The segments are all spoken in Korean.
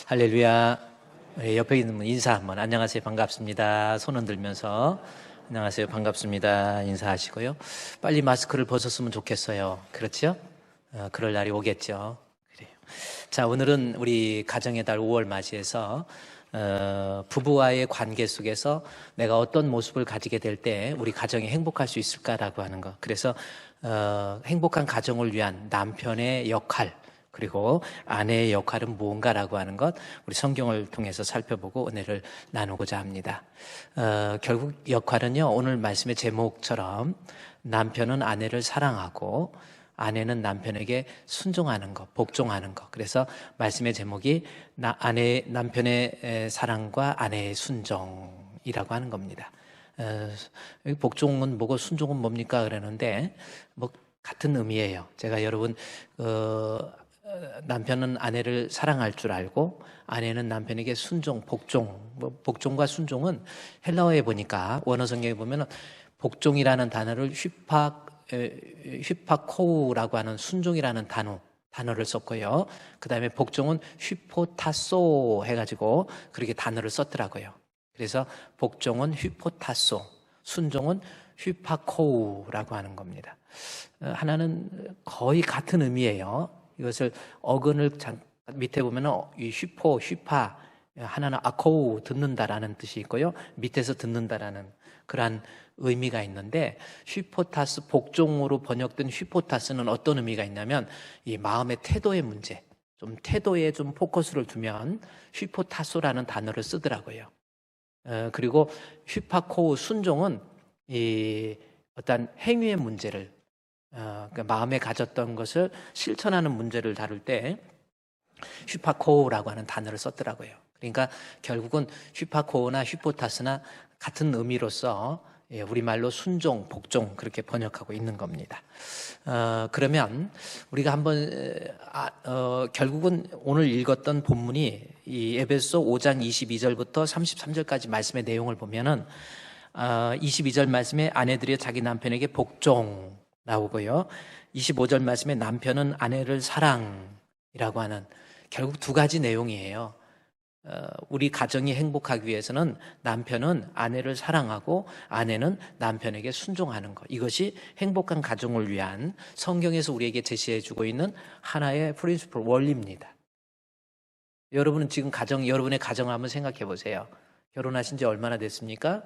할렐루야. 옆에 있는 분 인사 한번. 안녕하세요. 반갑습니다. 손 흔들면서 안녕하세요. 반갑습니다. 인사하시고요. 빨리 마스크를 벗었으면 좋겠어요. 그렇죠? 그럴 날이 오겠죠. 그래요. 자, 오늘은 우리 가정의 달 5월 맞이해서 부부와의 관계 속에서 내가 어떤 모습을 가지게 될 때 우리 가정이 행복할 수 있을까라고 하는 것. 그래서 행복한 가정을 위한 남편의 역할, 그리고 아내의 역할은 무언가라고 하는 것, 우리 성경을 통해서 살펴보고 은혜를 나누고자 합니다. 결국 역할은요, 오늘 말씀의 제목처럼 남편은 아내를 사랑하고 아내는 남편에게 순종하는 것, 복종하는 것. 그래서 말씀의 제목이 남편의 사랑과 아내의 순종이라고 하는 겁니다. 복종은 뭐고 순종은 뭡니까? 그러는데 뭐 같은 의미예요. 제가 여러분 남편은 아내를 사랑할 줄 알고 아내는 남편에게 순종, 복종. 복종과 순종은 헬라어에 보니까 원어 성경에 보면 복종이라는 단어를 휘파코우라고 하는 순종이라는 단어를 썼고요. 그 다음에 복종은 휘포타소 해가지고 그렇게 단어를 썼더라고요. 그래서 복종은 휘포타소, 순종은 휘파코우라고 하는 겁니다. 하나는 거의 같은 의미예요. 이것을 어근을 밑에 보면 이 휘파 하나는 아코우 듣는다라는 뜻이 있고요. 밑에서 듣는다라는 그러한 의미가 있는데 휘포타스 복종으로 번역된 휘포타스는 어떤 의미가 있냐면 이 마음의 태도의 문제, 좀 태도에 좀 포커스를 두면 휘포타소라는 단어를 쓰더라고요. 그리고 휘파코우 순종은 이 어떤 행위의 문제를 그러니까 마음에 가졌던 것을 실천하는 문제를 다룰 때 휘파코우라고 하는 단어를 썼더라고요. 그러니까 결국은 휘파코우나 휘포타스나 같은 의미로서 우리말로 순종, 복종 그렇게 번역하고 있는 겁니다. 그러면 우리가 한번 결국은 오늘 읽었던 본문이 이 에베소 5장 22절부터 33절까지 말씀의 내용을 보면은 22절 말씀에 아내들이 자기 남편에게 복종 나오고요. 25절 말씀에 남편은 아내를 사랑이라고 하는 결국 두 가지 내용이에요. 우리 가정이 행복하기 위해서는 남편은 아내를 사랑하고 아내는 남편에게 순종하는 것. 이것이 행복한 가정을 위한 성경에서 우리에게 제시해주고 있는 하나의 프린시플, 원리입니다. 여러분은 지금 여러분의 가정을 한번 생각해 보세요. 결혼하신 지 얼마나 됐습니까?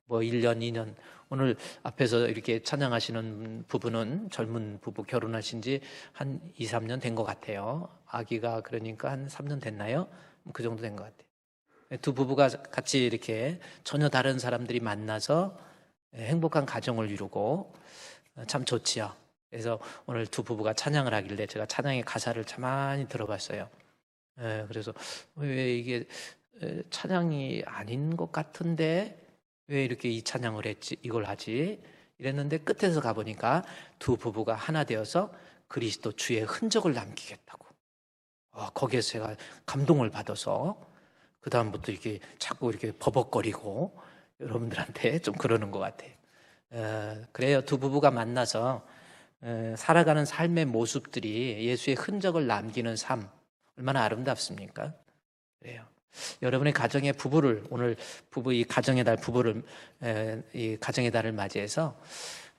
뭐 1년, 2년. 오늘 앞에서 이렇게 찬양하시는 부부는 젊은 부부 결혼하신 지 한 2, 3년 된 것 같아요. 아기가 그러니까 한 3년 됐나요? 그 정도 된 것 같아요. 두 부부가 같이 이렇게 전혀 다른 사람들이 만나서 행복한 가정을 이루고 참 좋지요. 그래서 오늘 두 부부가 찬양을 하길래 제가 찬양의 가사를 참 많이 들어봤어요. 그래서 왜 이게 찬양이 아닌 것 같은데 왜 이렇게 이 찬양을 했지, 이걸 하지? 이랬는데 끝에서 가보니까 두 부부가 하나 되어서 그리스도 주의 흔적을 남기겠다고. 거기에서 제가 감동을 받아서 그 다음부터 이렇게 자꾸 이렇게 버벅거리고 여러분들한테 좀 그러는 것 같아요. 그래요. 두 부부가 만나서 살아가는 삶의 모습들이 예수의 흔적을 남기는 삶 얼마나 아름답습니까? 그래요. 여러분의 가정의 부부를 오늘 이 가정의 달 부부를 이 가정의 달을 맞이해서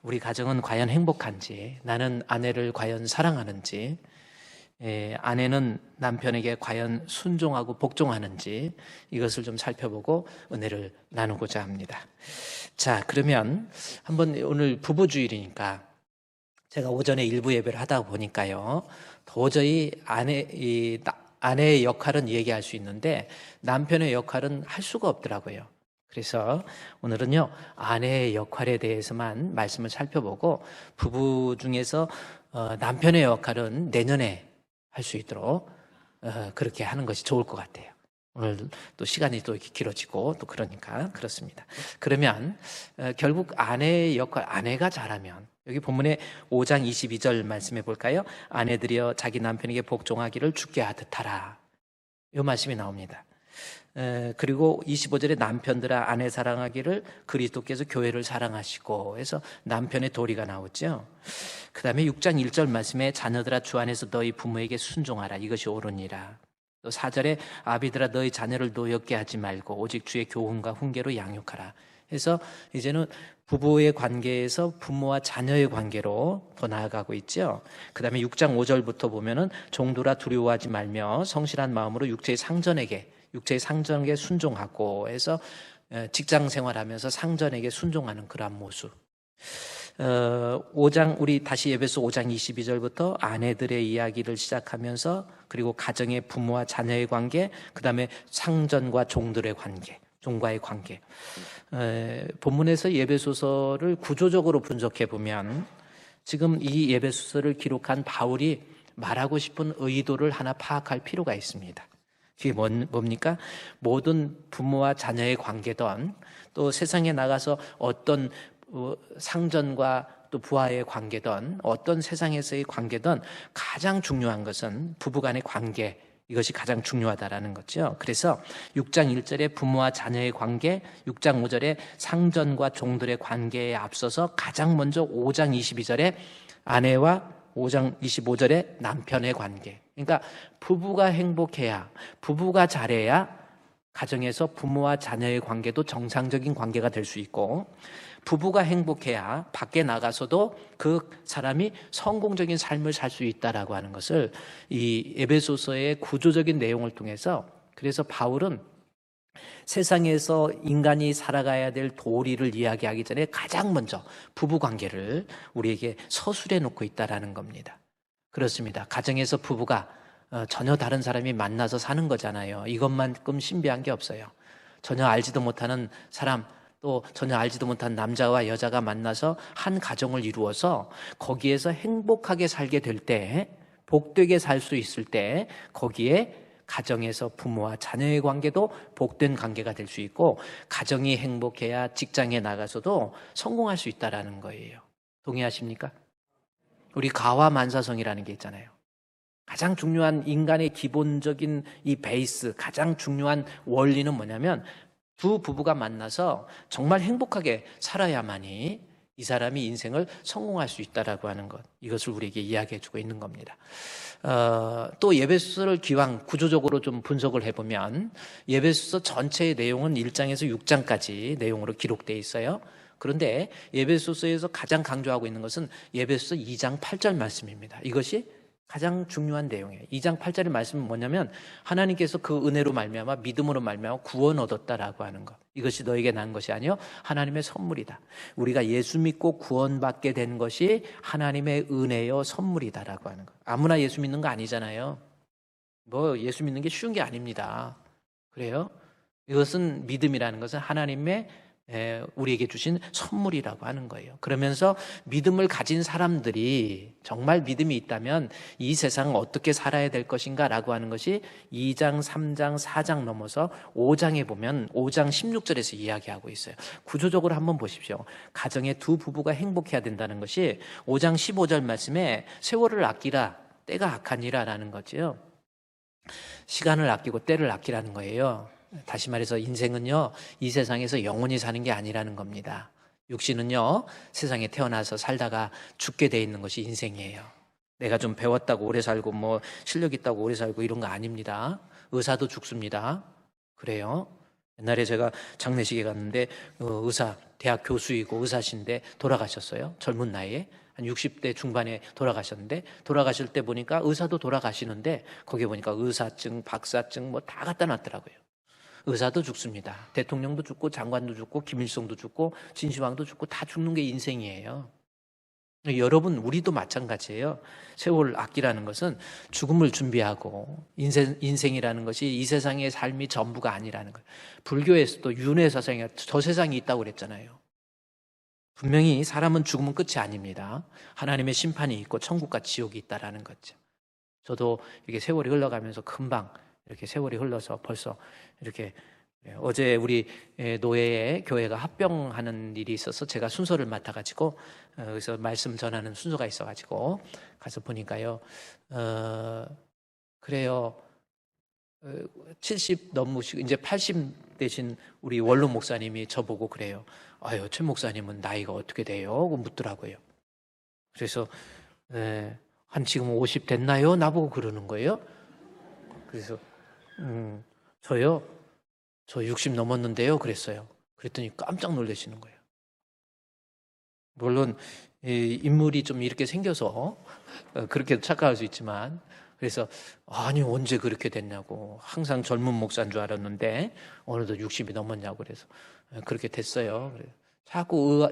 우리 가정은 과연 행복한지, 나는 아내를 과연 사랑하는지, 아내는 남편에게 과연 순종하고 복종하는지 이것을 좀 살펴보고 은혜를 나누고자 합니다. 자, 그러면 한번 오늘 부부주일이니까 제가 오전에 일부 예배를 하다 보니까요, 도저히 아내의 역할은 얘기할 수 있는데 남편의 역할은 할 수가 없더라고요. 그래서 오늘은요, 아내의 역할에 대해서만 말씀을 살펴보고 부부 중에서 남편의 역할은 내년에 할 수 있도록 그렇게 하는 것이 좋을 것 같아요. 오늘 또 시간이 또 이렇게 길어지고 또 그러니까 그렇습니다. 그러면 결국 아내의 역할, 아내가 잘하면 여기 본문의 5장 22절 말씀해 볼까요? 아내들이여 자기 남편에게 복종하기를 주께 하듯 하라. 이 말씀이 나옵니다. 그리고 25절에 남편들아 아내 사랑하기를 그리스도께서 교회를 사랑하시고 해서 남편의 도리가 나오죠. 그 다음에 6장 1절 말씀에 자녀들아 주 안에서 너희 부모에게 순종하라. 이것이 옳으니라. 또 4절에 아비들아 너희 자녀를 노엽게 하지 말고 오직 주의 교훈과 훈계로 양육하라. 그래서 이제는 부부의 관계에서 부모와 자녀의 관계로 더 나아가고 있죠. 그 다음에 6장 5절부터 보면은 종들아 두려워하지 말며 성실한 마음으로 육체의 상전에게 순종하고 해서 직장 생활하면서 상전에게 순종하는 그러한 모습. 5장 우리 다시 에베소 5장 22절부터 아내들의 이야기를 시작하면서 그리고 가정의 부모와 자녀의 관계, 그 다음에 상전과 종들의 관계, 종과의 관계. 본문에서 에베소서를 구조적으로 분석해 보면 지금 이 에베소서를 기록한 바울이 말하고 싶은 의도를 하나 파악할 필요가 있습니다. 그게 뭡니까? 모든 부모와 자녀의 관계든 또 세상에 나가서 어떤 상전과 또 부하의 관계든 어떤 세상에서의 관계든 가장 중요한 것은 부부간의 관계, 이것이 가장 중요하다라는 거죠. 그래서 6장 1절에 부모와 자녀의 관계, 6장 5절에 상전과 종들의 관계에 앞서서 가장 먼저 5장 22절에 아내와 5장 25절에 남편의 관계. 그러니까 부부가 행복해야, 부부가 잘해야 가정에서 부모와 자녀의 관계도 정상적인 관계가 될 수 있고, 부부가 행복해야 밖에 나가서도 그 사람이 성공적인 삶을 살 수 있다라고 하는 것을 이 에베소서의 구조적인 내용을 통해서, 그래서 바울은 세상에서 인간이 살아가야 될 도리를 이야기하기 전에 가장 먼저 부부 관계를 우리에게 서술해 놓고 있다라는 겁니다. 그렇습니다. 가정에서 부부가 전혀 다른 사람이 만나서 사는 거잖아요. 이것만큼 신비한 게 없어요. 전혀 알지도 못하는 사람, 또 전혀 알지도 못한 남자와 여자가 만나서 한 가정을 이루어서 거기에서 행복하게 살게 될 때, 복되게 살 수 있을 때 거기에 가정에서 부모와 자녀의 관계도 복된 관계가 될 수 있고, 가정이 행복해야 직장에 나가서도 성공할 수 있다라는 거예요. 동의하십니까? 우리 가와만사성이라는 게 있잖아요. 가장 중요한 인간의 기본적인 이 베이스, 가장 중요한 원리는 뭐냐면 두 부부가 만나서 정말 행복하게 살아야만이 이 사람이 인생을 성공할 수 있다라고 하는 것, 이것을 우리에게 이야기해 주고 있는 겁니다. 또 예배소서를 기왕 구조적으로 좀 분석을 해보면 예배소서 전체의 내용은 1장에서 6장까지 내용으로 기록되어 있어요. 그런데 예배소서에서 가장 강조하고 있는 것은 예배소서 2장 8절 말씀입니다. 이것이 가장 중요한 내용이에요. 2장 8절의 말씀은 뭐냐면 하나님께서 그 은혜로 말미암아 믿음으로 말미암아 구원 얻었다라고 하는 것, 이것이 너에게 난 것이 아니요 하나님의 선물이다. 우리가 예수 믿고 구원받게 된 것이 하나님의 은혜요 선물이다라고 하는 것. 아무나 예수 믿는 거 아니잖아요. 뭐 예수 믿는 게 쉬운 게 아닙니다. 그래요? 이것은 믿음이라는 것은 하나님의 우리에게 주신 선물이라고 하는 거예요. 그러면서 믿음을 가진 사람들이 정말 믿음이 있다면 이 세상을 어떻게 살아야 될 것인가 라고 하는 것이 2장, 3장, 4장 넘어서 5장에 보면 5장 16절에서 이야기하고 있어요. 구조적으로 한번 보십시오. 가정의 두 부부가 행복해야 된다는 것이 5장 15절 말씀에 세월을 아끼라 때가 악하니라 라는 거죠. 시간을 아끼고 때를 아끼라는 거예요. 다시 말해서 인생은요, 이 세상에서 영원히 사는 게 아니라는 겁니다. 육신은요, 세상에 태어나서 살다가 죽게 돼 있는 것이 인생이에요. 내가 좀 배웠다고 오래 살고 뭐 실력 있다고 오래 살고 이런 거 아닙니다. 의사도 죽습니다. 그래요. 옛날에 제가 장례식에 갔는데 의사, 대학 교수이고 의사신데 돌아가셨어요. 젊은 나이에. 한 60대 중반에 돌아가셨는데, 돌아가실 때 보니까 의사도 돌아가시는데 거기에 보니까 의사증, 박사증 뭐 다 갖다 놨더라고요. 의사도 죽습니다. 대통령도 죽고 장관도 죽고 김일성도 죽고 진시황도 죽고 다 죽는 게 인생이에요. 여러분, 우리도 마찬가지예요. 세월을 아끼라는 것은 죽음을 준비하고 인생이라는 것이 이 세상의 삶이 전부가 아니라는 거예요. 불교에서도 윤회사상이 저 세상이 있다고 그랬잖아요. 분명히 사람은 죽으면 끝이 아닙니다. 하나님의 심판이 있고 천국과 지옥이 있다라는 거죠. 저도 이렇게 세월이 흘러가면서 금방 이렇게 세월이 흘러서 벌써 이렇게 어제 우리 노예의 교회가 합병하는 일이 있어서 제가 순서를 맡아가지고 그래서 말씀 전하는 순서가 있어가지고 가서 보니까요, 그래요, 70 넘으시고 이제 80 되신 우리 원로 목사님이 저보고 그래요. 아유, 최 목사님은 나이가 어떻게 돼요? 묻더라고요. 그래서 한 지금 50 됐나요? 나보고 그러는 거예요. 그래서 저요? 저 60 넘었는데요. 그랬어요. 그랬더니 깜짝 놀라시는 거예요. 물론 인물이 좀 이렇게 생겨서 그렇게 착각할 수 있지만, 그래서 아니 언제 그렇게 됐냐고, 항상 젊은 목사인 줄 알았는데 어느덧 60이 넘었냐고, 그래서 그렇게 됐어요. 자꾸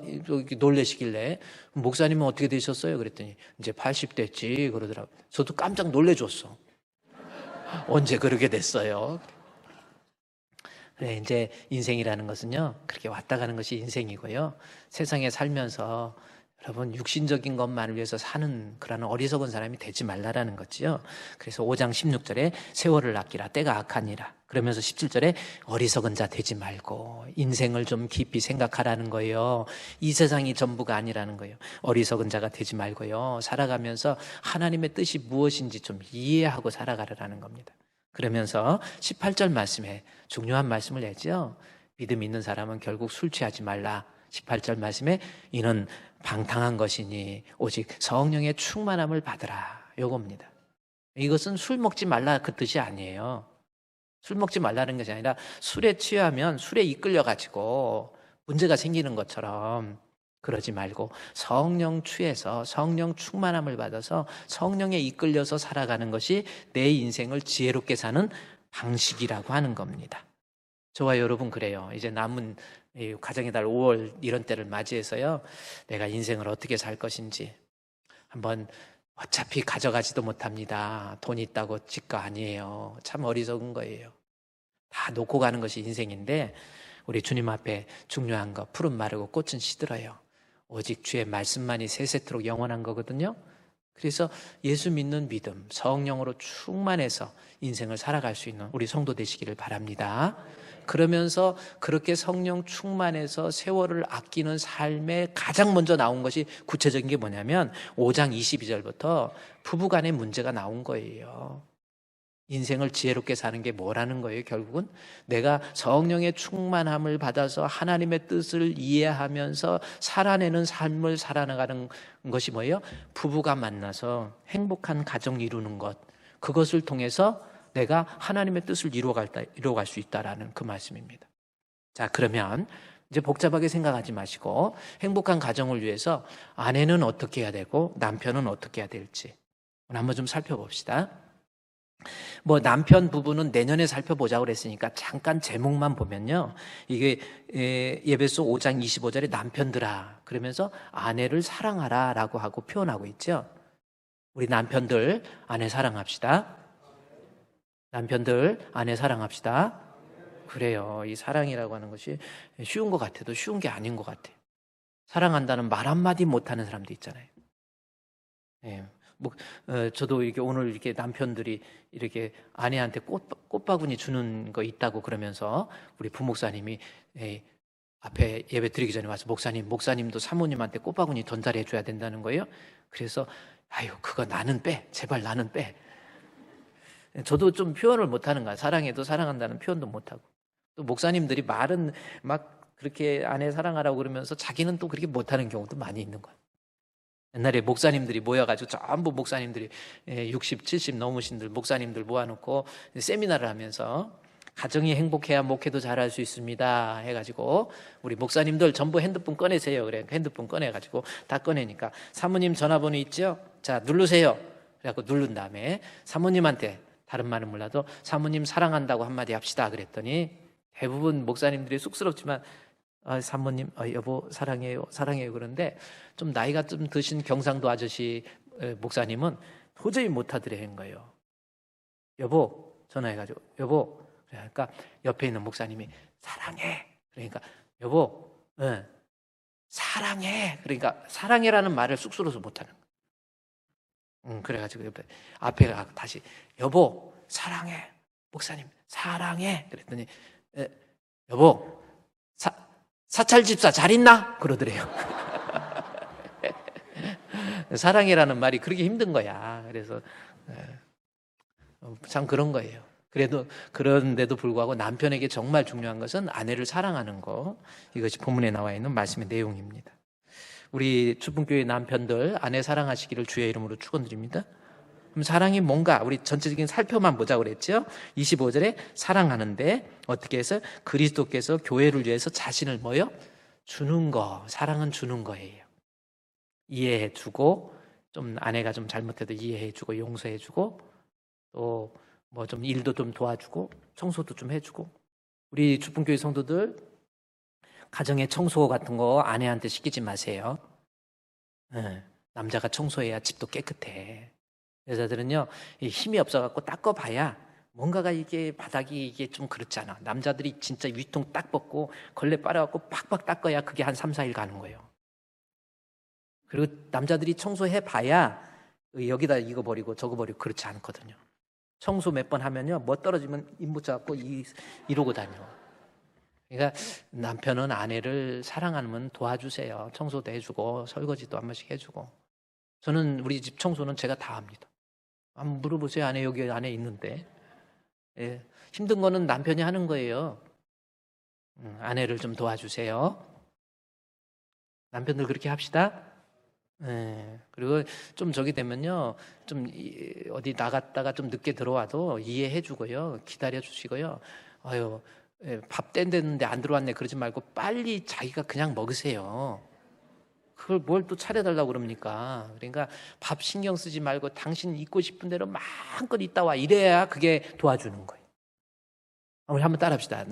놀래시길래 목사님은 어떻게 되셨어요? 그랬더니 이제 80 됐지 그러더라고요. 저도 깜짝 놀래줬어. 언제 그렇게 됐어요? 그래, 이제 인생이라는 것은요, 그렇게 왔다 가는 것이 인생이고요. 세상에 살면서 여러분 육신적인 것만을 위해서 사는 그런 어리석은 사람이 되지 말라라는 거지요. 그래서 5장 16절에 세월을 아끼라 때가 악하니라. 그러면서 17절에 어리석은 자 되지 말고 인생을 좀 깊이 생각하라는 거예요. 이 세상이 전부가 아니라는 거예요. 어리석은 자가 되지 말고요. 살아가면서 하나님의 뜻이 무엇인지 좀 이해하고 살아가라는 겁니다. 그러면서 18절 말씀에 중요한 말씀을 내죠. 믿음 있는 사람은 결국 술 취하지 말라. 18절 말씀에 이는 방탕한 것이니 오직 성령의 충만함을 받으라. 요겁니다. 이것은 술 먹지 말라 그 뜻이 아니에요. 술 먹지 말라는 것이 아니라 술에 취하면 술에 이끌려가지고 문제가 생기는 것처럼 그러지 말고 성령 취해서 성령 충만함을 받아서 성령에 이끌려서 살아가는 것이 내 인생을 지혜롭게 사는 방식이라고 하는 겁니다. 저와 여러분 그래요. 이제 남은 가정의 달 5월 이런 때를 맞이해서요, 내가 인생을 어떻게 살 것인지 한번, 어차피 가져가지도 못합니다. 돈 있다고 집가 아니에요. 참 어리석은 거예요. 다 놓고 가는 것이 인생인데 우리 주님 앞에 중요한 거, 푸른 마르고 꽃은 시들어요. 오직 주의 말씀만이 세세토록 영원한 거거든요. 그래서 예수 믿는 믿음, 성령으로 충만해서 인생을 살아갈 수 있는 우리 성도 되시기를 바랍니다. 그러면서 그렇게 성령 충만해서 세월을 아끼는 삶에 가장 먼저 나온 것이 구체적인 게 뭐냐면 5장 22절부터 부부간의 문제가 나온 거예요. 인생을 지혜롭게 사는 게 뭐라는 거예요? 결국은 내가 성령의 충만함을 받아서 하나님의 뜻을 이해하면서 살아내는 삶을 살아나가는 것이 뭐예요? 부부가 만나서 행복한 가정 이루는 것, 그것을 통해서 내가 하나님의 뜻을 이루어갈 수 있다라는 그 말씀입니다. 자, 그러면 이제 복잡하게 생각하지 마시고 행복한 가정을 위해서 아내는 어떻게 해야 되고 남편은 어떻게 해야 될지 한번 좀 살펴봅시다. 뭐 남편 부부는 내년에 살펴보자고 그랬으니까 잠깐 제목만 보면요, 이게 에베소 5장 25절에 남편들아 그러면서 아내를 사랑하라 라고 하고 표현하고 있죠. 우리 남편들 아내 사랑합시다. 남편들 아내 사랑합시다. 그래요. 이 사랑이라고 하는 것이 쉬운 것 같아도 쉬운 게 아닌 것 같아요. 사랑한다는 말 한마디 못하는 사람도 있잖아요. 예. 저도 이렇게 오늘 이렇게 남편들이 이렇게 아내한테 꽃바구니 주는 거 있다고 그러면서 우리 부목사님이 앞에 예배 드리기 전에 와서 목사님도 사모님한테 꽃바구니 전달해 줘야 된다는 거예요. 그래서 아유 그거 나는 빼, 제발 나는 빼. 저도 좀 표현을 못하는 거야. 사랑해도 사랑한다는 표현도 못하고. 또 목사님들이 말은 막 그렇게 아내 사랑하라고 그러면서 자기는 또 그렇게 못하는 경우도 많이 있는 거야. 옛날에 목사님들이 모여가지고 전부 목사님들이 60, 70 넘으신 목사님들 모아놓고 세미나를 하면서 가정이 행복해야 목회도 잘할 수 있습니다 해가지고 우리 목사님들 전부 핸드폰 꺼내세요. 그래 핸드폰 꺼내가지고 다 꺼내니까 사모님 전화번호 있죠? 자 누르세요. 그래갖고 누른 다음에 사모님한테 다른 말은 몰라도 사모님 사랑한다고 한마디 합시다 그랬더니 대부분 목사님들이 쑥스럽지만 사모님, 여보 사랑해요 그런데 좀 나이가 좀 드신 경상도 아저씨 목사님은 도저히 못하더래 거예요. 여보 전화해가지고 여보, 그러니까 옆에 있는 목사님이 사랑해 그러니까 여보 사랑해 그러니까 사랑해라는 말을 쑥스러워서 못하는 거예요. 그래가지고 옆에 앞에 다시 여보 사랑해 목사님 사랑해 그랬더니 여보 사찰집사 잘 있나? 그러더래요. 사랑이라는 말이 그렇게 힘든 거야. 그래서 참 그런 거예요. 그런데도 불구하고 남편에게 정말 중요한 것은 아내를 사랑하는 거. 이것이 본문에 나와 있는 말씀의 내용입니다. 우리 축복교회 남편들 아내 사랑하시기를 주의 이름으로 축원드립니다. 그럼 사랑이 뭔가 우리 전체적인 살펴만 보자고 그랬죠. 25절에 사랑하는데 어떻게 해서 그리스도께서 교회를 위해서 자신을 뭐요? 주는 거. 사랑은 주는 거예요. 이해해주고 좀 아내가 좀 잘못해도 이해해주고 용서해주고 또 뭐 좀 일도 좀 도와주고 청소도 좀 해주고 우리 주품교회 성도들 가정의 청소 같은 거 아내한테 시키지 마세요. 남자가 청소해야 집도 깨끗해. 여자들은요 힘이 없어갖고 닦아봐야 뭔가가 이게 바닥이 이게 좀 그렇잖아. 남자들이 진짜 위통 딱 벗고 걸레 빨아갖고 팍팍 닦아야 그게 한 3, 4일 가는 거예요. 그리고 남자들이 청소해봐야 여기다 이거 버리고 저거 버리고 그렇지 않거든요. 청소 몇 번 하면요 뭐 떨어지면 입 못 잡고 이러고 다녀. 그러니까 남편은 아내를 사랑하면 도와주세요. 청소도 해주고 설거지도 한 번씩 해주고. 저는 우리 집 청소는 제가 다 합니다. 한번 물어보세요. 아내 여기 안에 있는데. 예, 힘든 거는 남편이 하는 거예요. 아내를 좀 도와주세요. 남편들 그렇게 합시다. 예, 그리고 좀 저기 되면요 좀 어디 나갔다가 좀 늦게 들어와도 이해해 주고요. 기다려 주시고요. 아유 밥 땡겼는데 안 들어왔네 그러지 말고 빨리 자기가 그냥 먹으세요. 그걸 뭘 또 차려달라고 그럽니까? 그러니까 밥 신경 쓰지 말고 당신 있고 싶은 대로 마음껏 있다 와. 이래야 그게 도와주는 거예요. 우리 한번 따라합시다.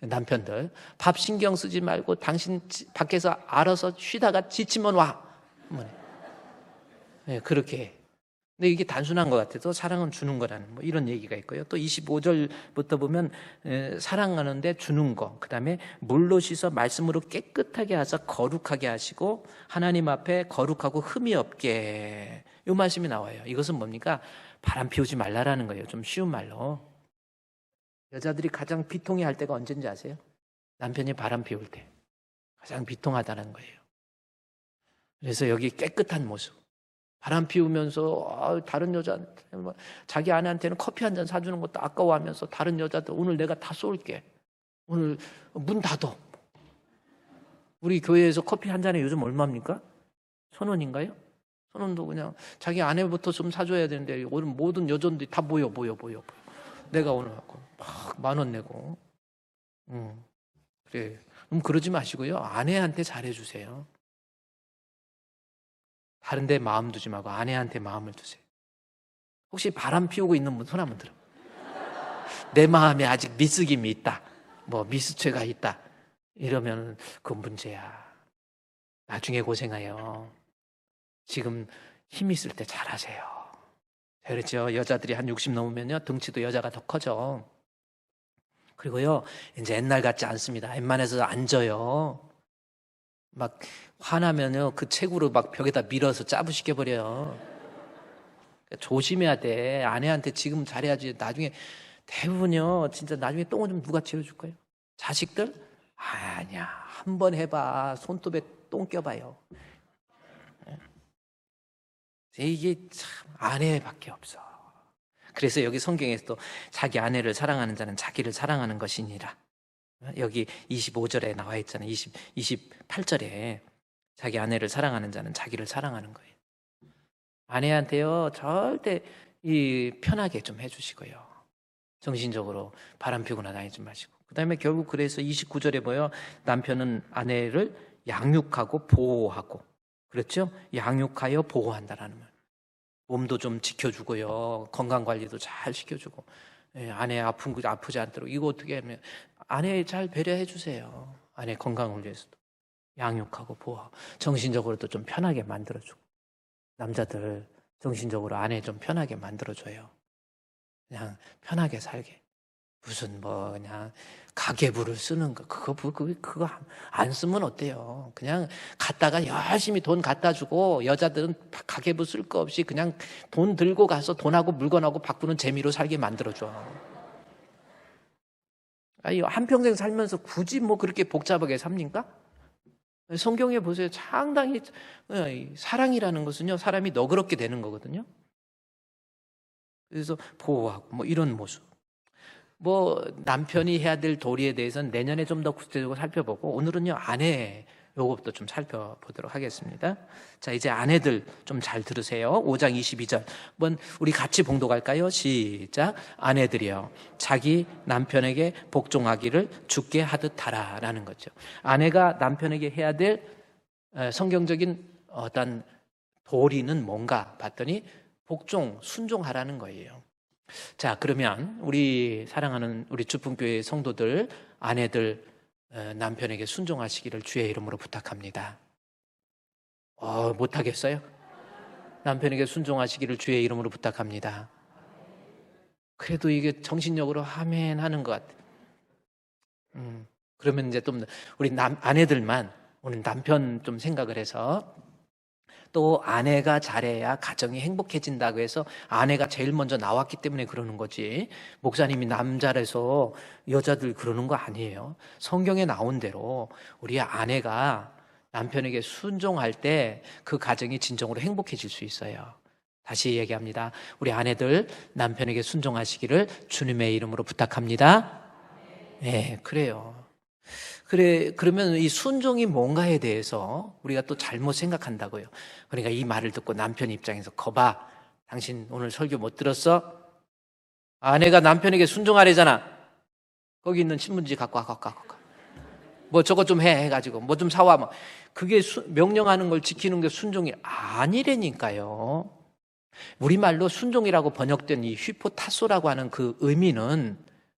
남편들. 밥 신경 쓰지 말고 당신 밖에서 알아서 쉬다가 지치면 와. 네, 그렇게. 근데 이게 단순한 것 같아서 사랑은 주는 거라는 뭐 이런 얘기가 있고요. 또 25절부터 보면 사랑하는데 주는 거. 그 다음에 물로 씻어 말씀으로 깨끗하게 하사 거룩하게 하시고 하나님 앞에 거룩하고 흠이 없게. 이 말씀이 나와요. 이것은 뭡니까? 바람 피우지 말라라는 거예요. 좀 쉬운 말로. 여자들이 가장 비통해 할 때가 언제인지 아세요? 남편이 바람 피울 때. 가장 비통하다는 거예요. 그래서 여기 깨끗한 모습. 바람 피우면서 다른 여자한테 자기 아내한테는 커피 한 잔 사주는 것도 아까워하면서 다른 여자들 오늘 내가 다 쏠게. 오늘 문 닫어. 우리 교회에서 커피 한 잔에 요즘 얼마입니까? 1,000원인가요? 1,000원도 그냥 자기 아내부터 좀 사줘야 되는데 오늘 모든 여전들이 다 모여. 내가 오늘 갖고 막 10,000원 내고. 그래. 그러지 마시고요. 아내한테 잘해주세요. 다른 데 마음 두지 말고 아내한테 마음을 두세요. 혹시 바람 피우고 있는 분 손 한번 들어. 내 마음에 아직 미스김이 있다. 뭐 미스죄가 있다. 이러면 그건 문제야. 나중에 고생해요. 지금 힘 있을 때 잘하세요. 그렇죠. 여자들이 한 60 넘으면요 등치도 여자가 더 커져. 그리고요 이제 옛날 같지 않습니다. 웬만해서 앉아요. 막 화나면요 그 책으로 막 벽에다 밀어서 짜부시켜 버려요. 조심해야 돼. 아내한테 지금 잘해야지. 나중에 대부분요 진짜 나중에 똥은 좀 누가 치워줄 거예요? 자식들? 아니야. 한번 해봐. 손톱에 똥 껴봐요. 이게 참 아내밖에 없어. 그래서 여기 성경에서 또 자기 아내를 사랑하는 자는 자기를 사랑하는 것이니라. 여기 25절에 나와 있잖아요. 28절에 자기 아내를 사랑하는 자는 자기를 사랑하는 거예요. 아내한테요 절대 편하게 좀 해주시고요. 정신적으로 바람 피우거나 다니지 마시고. 그 다음에 결국 그래서 29절에 보여 남편은 아내를 양육하고 보호하고. 그렇죠? 양육하여 보호한다라는 말. 몸도 좀 지켜주고요. 건강관리도 잘 시켜주고. 아내 아프지 않도록. 이거 어떻게 하면 아내 잘 배려해 주세요. 아내 건강을 위해서도. 양육하고 보호하고. 정신적으로도 좀 편하게 만들어주고. 남자들 정신적으로 아내 좀 편하게 만들어줘요. 그냥 편하게 살게. 무슨 뭐 그냥 가계부를 쓰는 거 그거 안 쓰면 어때요? 그냥 갖다가 열심히 돈 갖다 주고 여자들은 가계부 쓸 거 없이 그냥 돈 들고 가서 돈하고 물건하고 바꾸는 재미로 살게 만들어줘. 아니 한평생 살면서 굳이 뭐 그렇게 복잡하게 삽니까? 성경에 보세요. 상당히 사랑이라는 것은요 사람이 너그럽게 되는 거거든요. 그래서 보호하고 뭐 이런 모습. 뭐 남편이 해야 될 도리에 대해서는 내년에 좀 더 구체적으로 살펴보고 오늘은요 아내 요것도 좀 살펴보도록 하겠습니다. 자, 이제 아내들 좀 잘 들으세요. 5장 22절. 한번 우리 같이 봉독할까요? 시작. 아내들이여 자기 남편에게 복종하기를 주께 하듯 하라라는 거죠. 아내가 남편에게 해야 될 성경적인 어떤 도리는 뭔가 봤더니 복종, 순종하라는 거예요. 자, 그러면 우리 사랑하는 우리 주품교회 성도들, 아내들 남편에게 순종하시기를 주의 이름으로 부탁합니다. 못하겠어요? 남편에게 순종하시기를 주의 이름으로 부탁합니다. 그래도 이게 정신력으로 아멘 하는 것 같아요. 그러면 이제 또 우리 아내들만 오늘 남편 좀 생각을 해서 또 아내가 잘해야 가정이 행복해진다고 해서 아내가 제일 먼저 나왔기 때문에 그러는 거지, 목사님이 남자라서 여자들 그러는 거 아니에요. 성경에 나온 대로 우리 아내가 남편에게 순종할 때 그 가정이 진정으로 행복해질 수 있어요. 다시 얘기합니다. 우리 아내들 남편에게 순종하시기를 주님의 이름으로 부탁합니다. 네, 그래요. 그러면 이 순종이 뭔가에 대해서 우리가 또 잘못 생각한다고요. 그러니까 이 말을 듣고 남편 입장에서 거봐, 당신 오늘 설교 못 들었어? 아내가 남편에게 순종하래잖아. 거기 있는 신문지 갖고 와. 뭐 저것 좀 해가지고 뭐 좀 사와. 뭐. 그게 명령하는 걸 지키는 게 순종이 아니라니까요. 우리말로 순종이라고 번역된 이 휘포타소라고 하는 그 의미는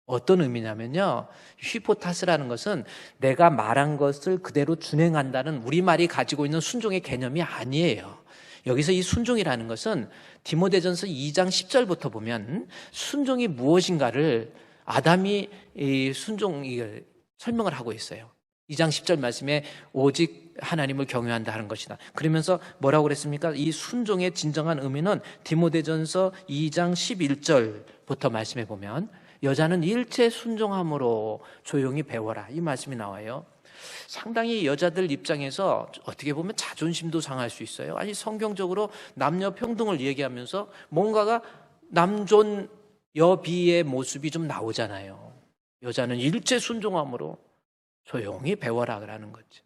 어떤 의미냐면요, 휘포타스라는 것은 내가 말한 것을 그대로 준행한다는 우리말이 가지고 있는 순종의 개념이 아니에요. 여기서 이 순종이라는 것은 디모데전서 2장 10절부터 보면 순종이 무엇인가를 아담이 이 순종 설명을 하고 있어요. 2장 10절 말씀에 오직 하나님을 경외한다 하는 것이다. 그러면서 뭐라고 그랬습니까? 이 순종의 진정한 의미는 디모데전서 2장 11절부터 말씀해 보면 여자는 일체 순종함으로 조용히 배워라, 이 말씀이 나와요. 상당히 여자들 입장에서 어떻게 보면 자존심도 상할 수 있어요. 아니, 성경적으로 남녀 평등을 얘기하면서 뭔가가 남존 여비의 모습이 좀 나오잖아요. 여자는 일체 순종함으로 조용히 배워라 그러는 거죠.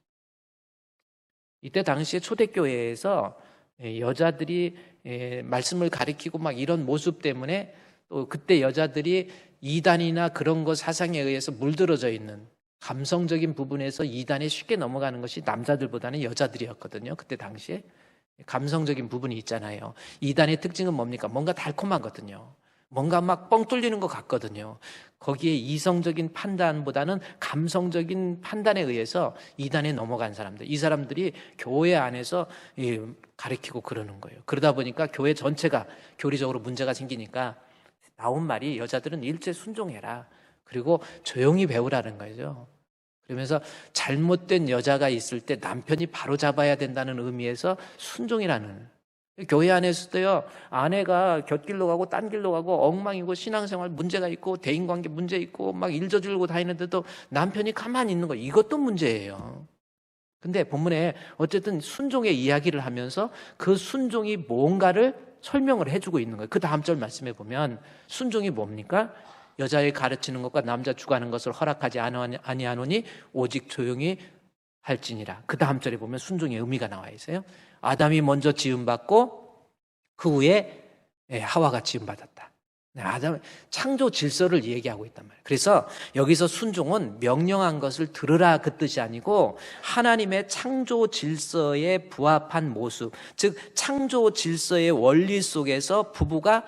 이때 당시에 초대교회에서 여자들이 말씀을 가리키고 막 이런 모습 때문에 또 그때 여자들이 이단이나 그런 것 사상에 의해서 물들어져 있는 감성적인 부분에서 이단에 쉽게 넘어가는 것이 남자들보다는 여자들이었거든요. 그때 당시에 감성적인 부분이 있잖아요. 이단의 특징은 뭡니까? 뭔가 달콤하거든요. 뭔가 막 뻥 뚫리는 것 같거든요. 거기에 이성적인 판단보다는 감성적인 판단에 의해서 이단에 넘어간 사람들, 이 사람들이 교회 안에서 가리키고 그러는 거예요. 그러다 보니까 교회 전체가 교리적으로 문제가 생기니까 나온 말이 여자들은 일제 순종해라, 그리고 조용히 배우라는 거죠. 그러면서 잘못된 여자가 있을 때 남편이 바로 잡아야 된다는 의미에서 순종이라는, 교회 안에서도요, 아내가 곁길로 가고 딴 길로 가고 엉망이고 신앙생활 문제가 있고 대인관계 문제 있고 막 일 저지르고 다니는데도 남편이 가만히 있는 거, 이것도 문제예요. 근데 본문에 어쨌든 순종의 이야기를 하면서 그 순종이 뭔가를 설명을 해주고 있는 거예요. 그 다음 절 말씀해 보면 순종이 뭡니까? 여자의 가르치는 것과 남자 주관하는 것을 허락하지 아니하노니 오직 조용히 할지니라. 그 다음 절에 보면 순종의 의미가 나와 있어요. 아담이 먼저 지음받고 그 후에 하와가 지음받았다. 아담 창조 질서를 얘기하고 있단 말이에요. 그래서 여기서 순종은 명령한 것을 들으라 그 뜻이 아니고 하나님의 창조 질서에 부합한 모습, 즉 창조 질서의 원리 속에서 부부가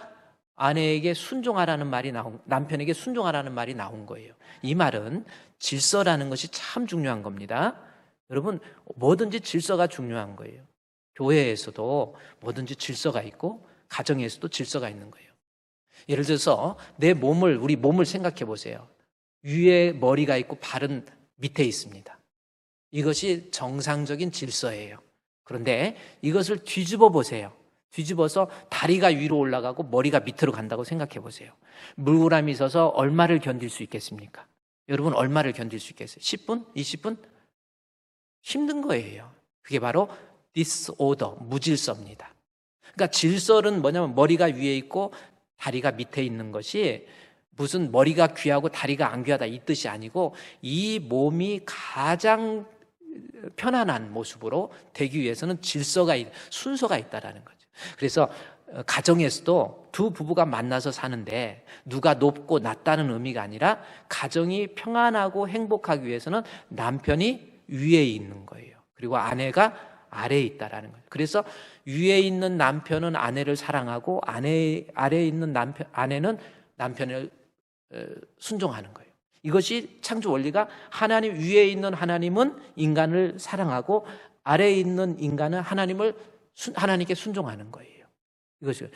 아내에게 순종하라는 말이 남편에게 순종하라는 말이 나온 거예요. 이 말은 질서라는 것이 참 중요한 겁니다. 여러분, 뭐든지 질서가 중요한 거예요. 교회에서도 뭐든지 질서가 있고 가정에서도 질서가 있는 거예요. 예를 들어서 우리 몸을 생각해 보세요. 위에 머리가 있고 발은 밑에 있습니다. 이것이 정상적인 질서예요. 그런데 이것을 뒤집어 보세요. 뒤집어서 다리가 위로 올라가고 머리가 밑으로 간다고 생각해 보세요. 물구람이 있어서 얼마를 견딜 수 있겠습니까? 여러분, 얼마를 견딜 수 있겠어요? 10분? 20분? 힘든 거예요. 그게 바로 disorder, 무질서입니다. 그러니까 질서는 뭐냐면 머리가 위에 있고 다리가 밑에 있는 것이 무슨 머리가 귀하고 다리가 안 귀하다 이 뜻이 아니고 이 몸이 가장 편안한 모습으로 되기 위해서는 순서가 있다라는 거죠. 그래서 가정에서도 두 부부가 만나서 사는데 누가 높고 낮다는 의미가 아니라 가정이 평안하고 행복하기 위해서는 남편이 위에 있는 거예요. 그리고 아내가 아래에 있다라는 거예요. 그래서 위에 있는 남편은 아내를 사랑하고 아래에 있는 아내는 남편을 순종하는 거예요. 이것이 창조 원리가 하나님 위에 있는 하나님은 인간을 사랑하고 아래에 있는 인간은 하나님께 순종하는 거예요. 이것이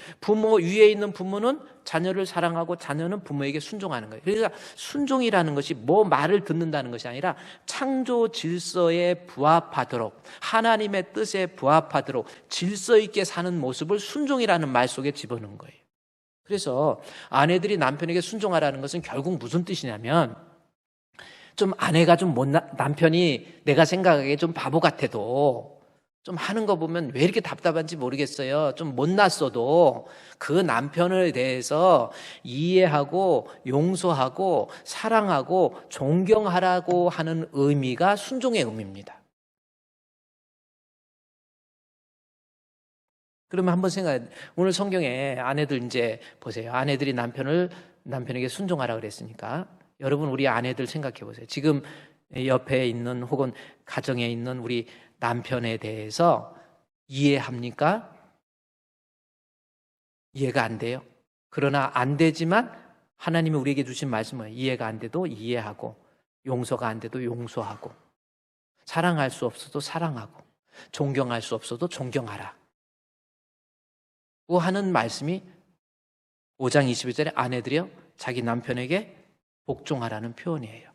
위에 있는 부모는 자녀를 사랑하고 자녀는 부모에게 순종하는 거예요. 그러니까 순종이라는 것이 말을 듣는다는 것이 아니라 창조 질서에 부합하도록 하나님의 뜻에 부합하도록 질서 있게 사는 모습을 순종이라는 말 속에 집어넣은 거예요. 그래서 아내들이 남편에게 순종하라는 것은 결국 무슨 뜻이냐면 좀 아내가 남편이 내가 생각하기에 좀 바보 같아도 좀 하는 거 보면 왜 이렇게 답답한지 모르겠어요. 좀 못났어도 그 남편에 대해서 이해하고 용서하고 사랑하고 존경하라고 하는 의미가 순종의 의미입니다. 그러면 한번 생각해. 오늘 성경에 아내들 이제 보세요. 아내들이 남편에게 순종하라 그랬으니까 여러분 우리 아내들 생각해 보세요. 지금 옆에 있는 혹은 가정에 있는 우리 남편에 대해서 이해합니까? 이해가 안 돼요. 그러나 안 되지만 하나님이 우리에게 주신 말씀은 이해가 안 돼도 이해하고 용서가 안 돼도 용서하고 사랑할 수 없어도 사랑하고 존경할 수 없어도 존경하라 하는 말씀이 5장 22절에 아내들이요 자기 남편에게 복종하라는 표현이에요.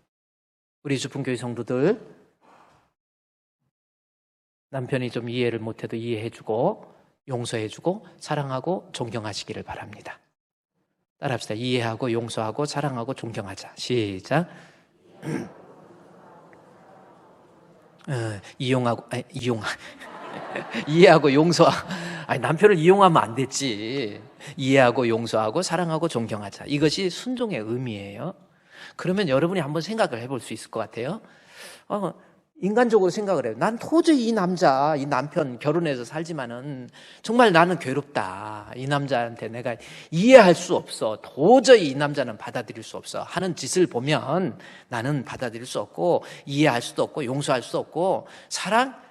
우리 주품교회 성도들 남편이 좀 이해를 못해도 이해해주고 용서해주고 사랑하고 존경하시기를 바랍니다. 따라합시다. 이해하고 용서하고 사랑하고 존경하자. 시작. 이해하고 용서하고 남편을 이용하면 안 됐지. 이해하고 용서하고 사랑하고 존경하자. 이것이 순종의 의미예요. 그러면 여러분이 한번 생각을 해볼 수 있을 것 같아요. 인간적으로 생각을 해요. 난 도저히 이 남편 결혼해서 살지만은 정말 나는 괴롭다. 이 남자한테 내가 이해할 수 없어. 도저히 이 남자는 받아들일 수 없어. 하는 짓을 보면 나는 받아들일 수 없고 이해할 수도 없고 용서할 수도 없고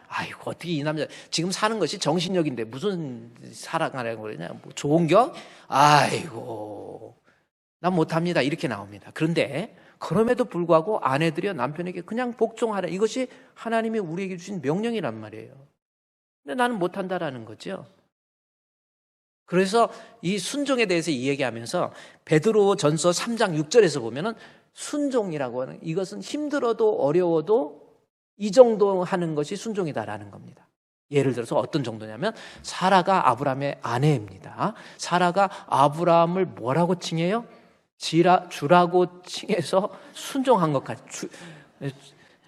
아이고 어떻게 이 남자 지금 사는 것이 정신력인데 무슨 사랑하라고 그러냐. 좋은 격? 아이고 난 못합니다. 이렇게 나옵니다. 그런데 그럼에도 불구하고 아내들이 남편에게 그냥 복종하라. 이것이 하나님이 우리에게 주신 명령이란 말이에요. 근데 나는 못한다라는 거죠. 그래서 이 순종에 대해서 이야기하면서 베드로 전서 3장 6절에서 보면은 순종이라고 하는 이것은 힘들어도 어려워도 이 정도 하는 것이 순종이다라는 겁니다. 예를 들어서 어떤 정도냐면 사라가 아브라함의 아내입니다. 사라가 아브라함을 뭐라고 칭해요? 주라고 칭해서 순종한 것까지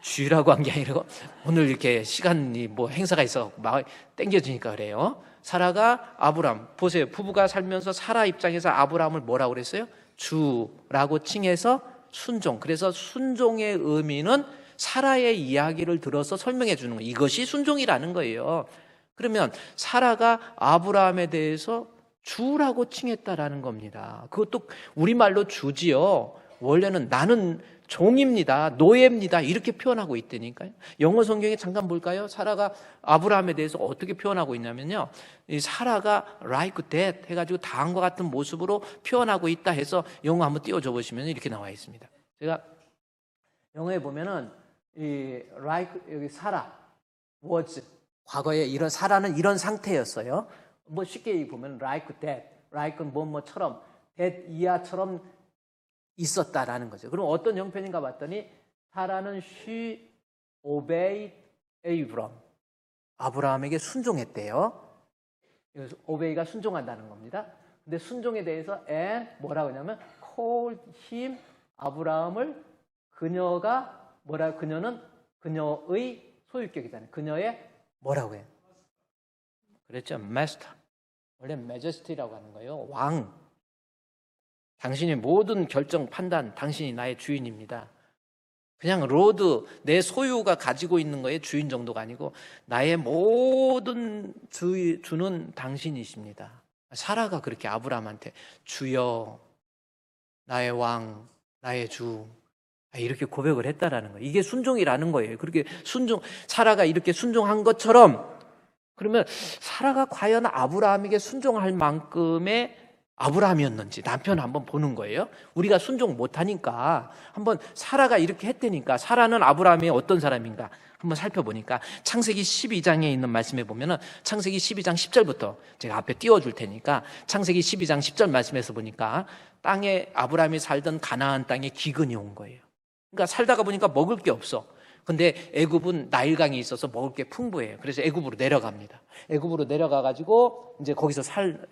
쥐라고 한 게 아니라 오늘 이렇게 시간이 행사가 있어 막 땡겨지니까 그래요. 사라가 아브라함 보세요. 부부가 살면서 사라 입장에서 아브라함을 뭐라고 그랬어요? 주라고 칭해서 순종. 그래서 순종의 의미는 사라의 이야기를 들어서 설명해 주는 거예요. 이것이 순종이라는 거예요. 그러면 사라가 아브라함에 대해서 주라고 칭했다라는 겁니다. 그것도 우리말로 주지요. 원래는 나는 종입니다. 노예입니다. 이렇게 표현하고 있다니까요. 영어 성경에 잠깐 볼까요? 사라가 아브라함에 대해서 어떻게 표현하고 있냐면요. 이 사라가 like that 해가지고 다음과 같은 모습으로 표현하고 있다 해서 영어 한번 띄워줘 보시면 이렇게 나와 있습니다. 제가 영어에 보면은 이 like 여기 사라 was 과거에 이런 사라는 이런 상태였어요. 쉽게 보면 like that, like는 뭐처럼, that 이하처럼 있었다라는 거죠. 그럼 어떤 형편인가 봤더니 사라는 she obeyed Abraham. 아브라함에게 순종했대요. obey가 순종한다는 겁니다. 근데 순종에 대해서 and 뭐라고 하냐면 called him 아브라함을 그녀는 그녀의 소유격이잖아요. 그녀의 뭐라고 해요? 그랬죠. master. 원래 majesty라고 하는 거예요. 왕. 당신의 모든 결정, 판단, 당신이 나의 주인입니다. 그냥 로드, 내 소유가 가지고 있는 거에 주인 정도가 아니고 나의 모든 주는 당신이십니다. 사라가 그렇게 아브라함한테 주여, 나의 왕, 나의 주, 이렇게 고백을 했다라는 거예요. 이게 순종이라는 거예요. 그렇게 사라가 이렇게 순종한 것처럼, 그러면 사라가 과연 아브라함에게 순종할 만큼의 아브라함이었는지 남편 한번 보는 거예요. 우리가 순종 못하니까 한번 사라가 이렇게 했다니까, 사라는 아브라함이 어떤 사람인가 한번 살펴보니까 창세기 12장에 있는 말씀에 보면은 창세기 12장 10절부터 제가 앞에 띄워줄 테니까 창세기 12장 10절 말씀에서 보니까 땅에 아브라함이 살던 가나안 땅에 기근이 온 거예요. 그러니까 살다가 보니까 먹을 게 없어. 근데 애굽은 나일강이 있어서 먹을 게 풍부해요. 그래서 애굽으로 내려갑니다. 애굽으로 내려가 가지고 이제 거기서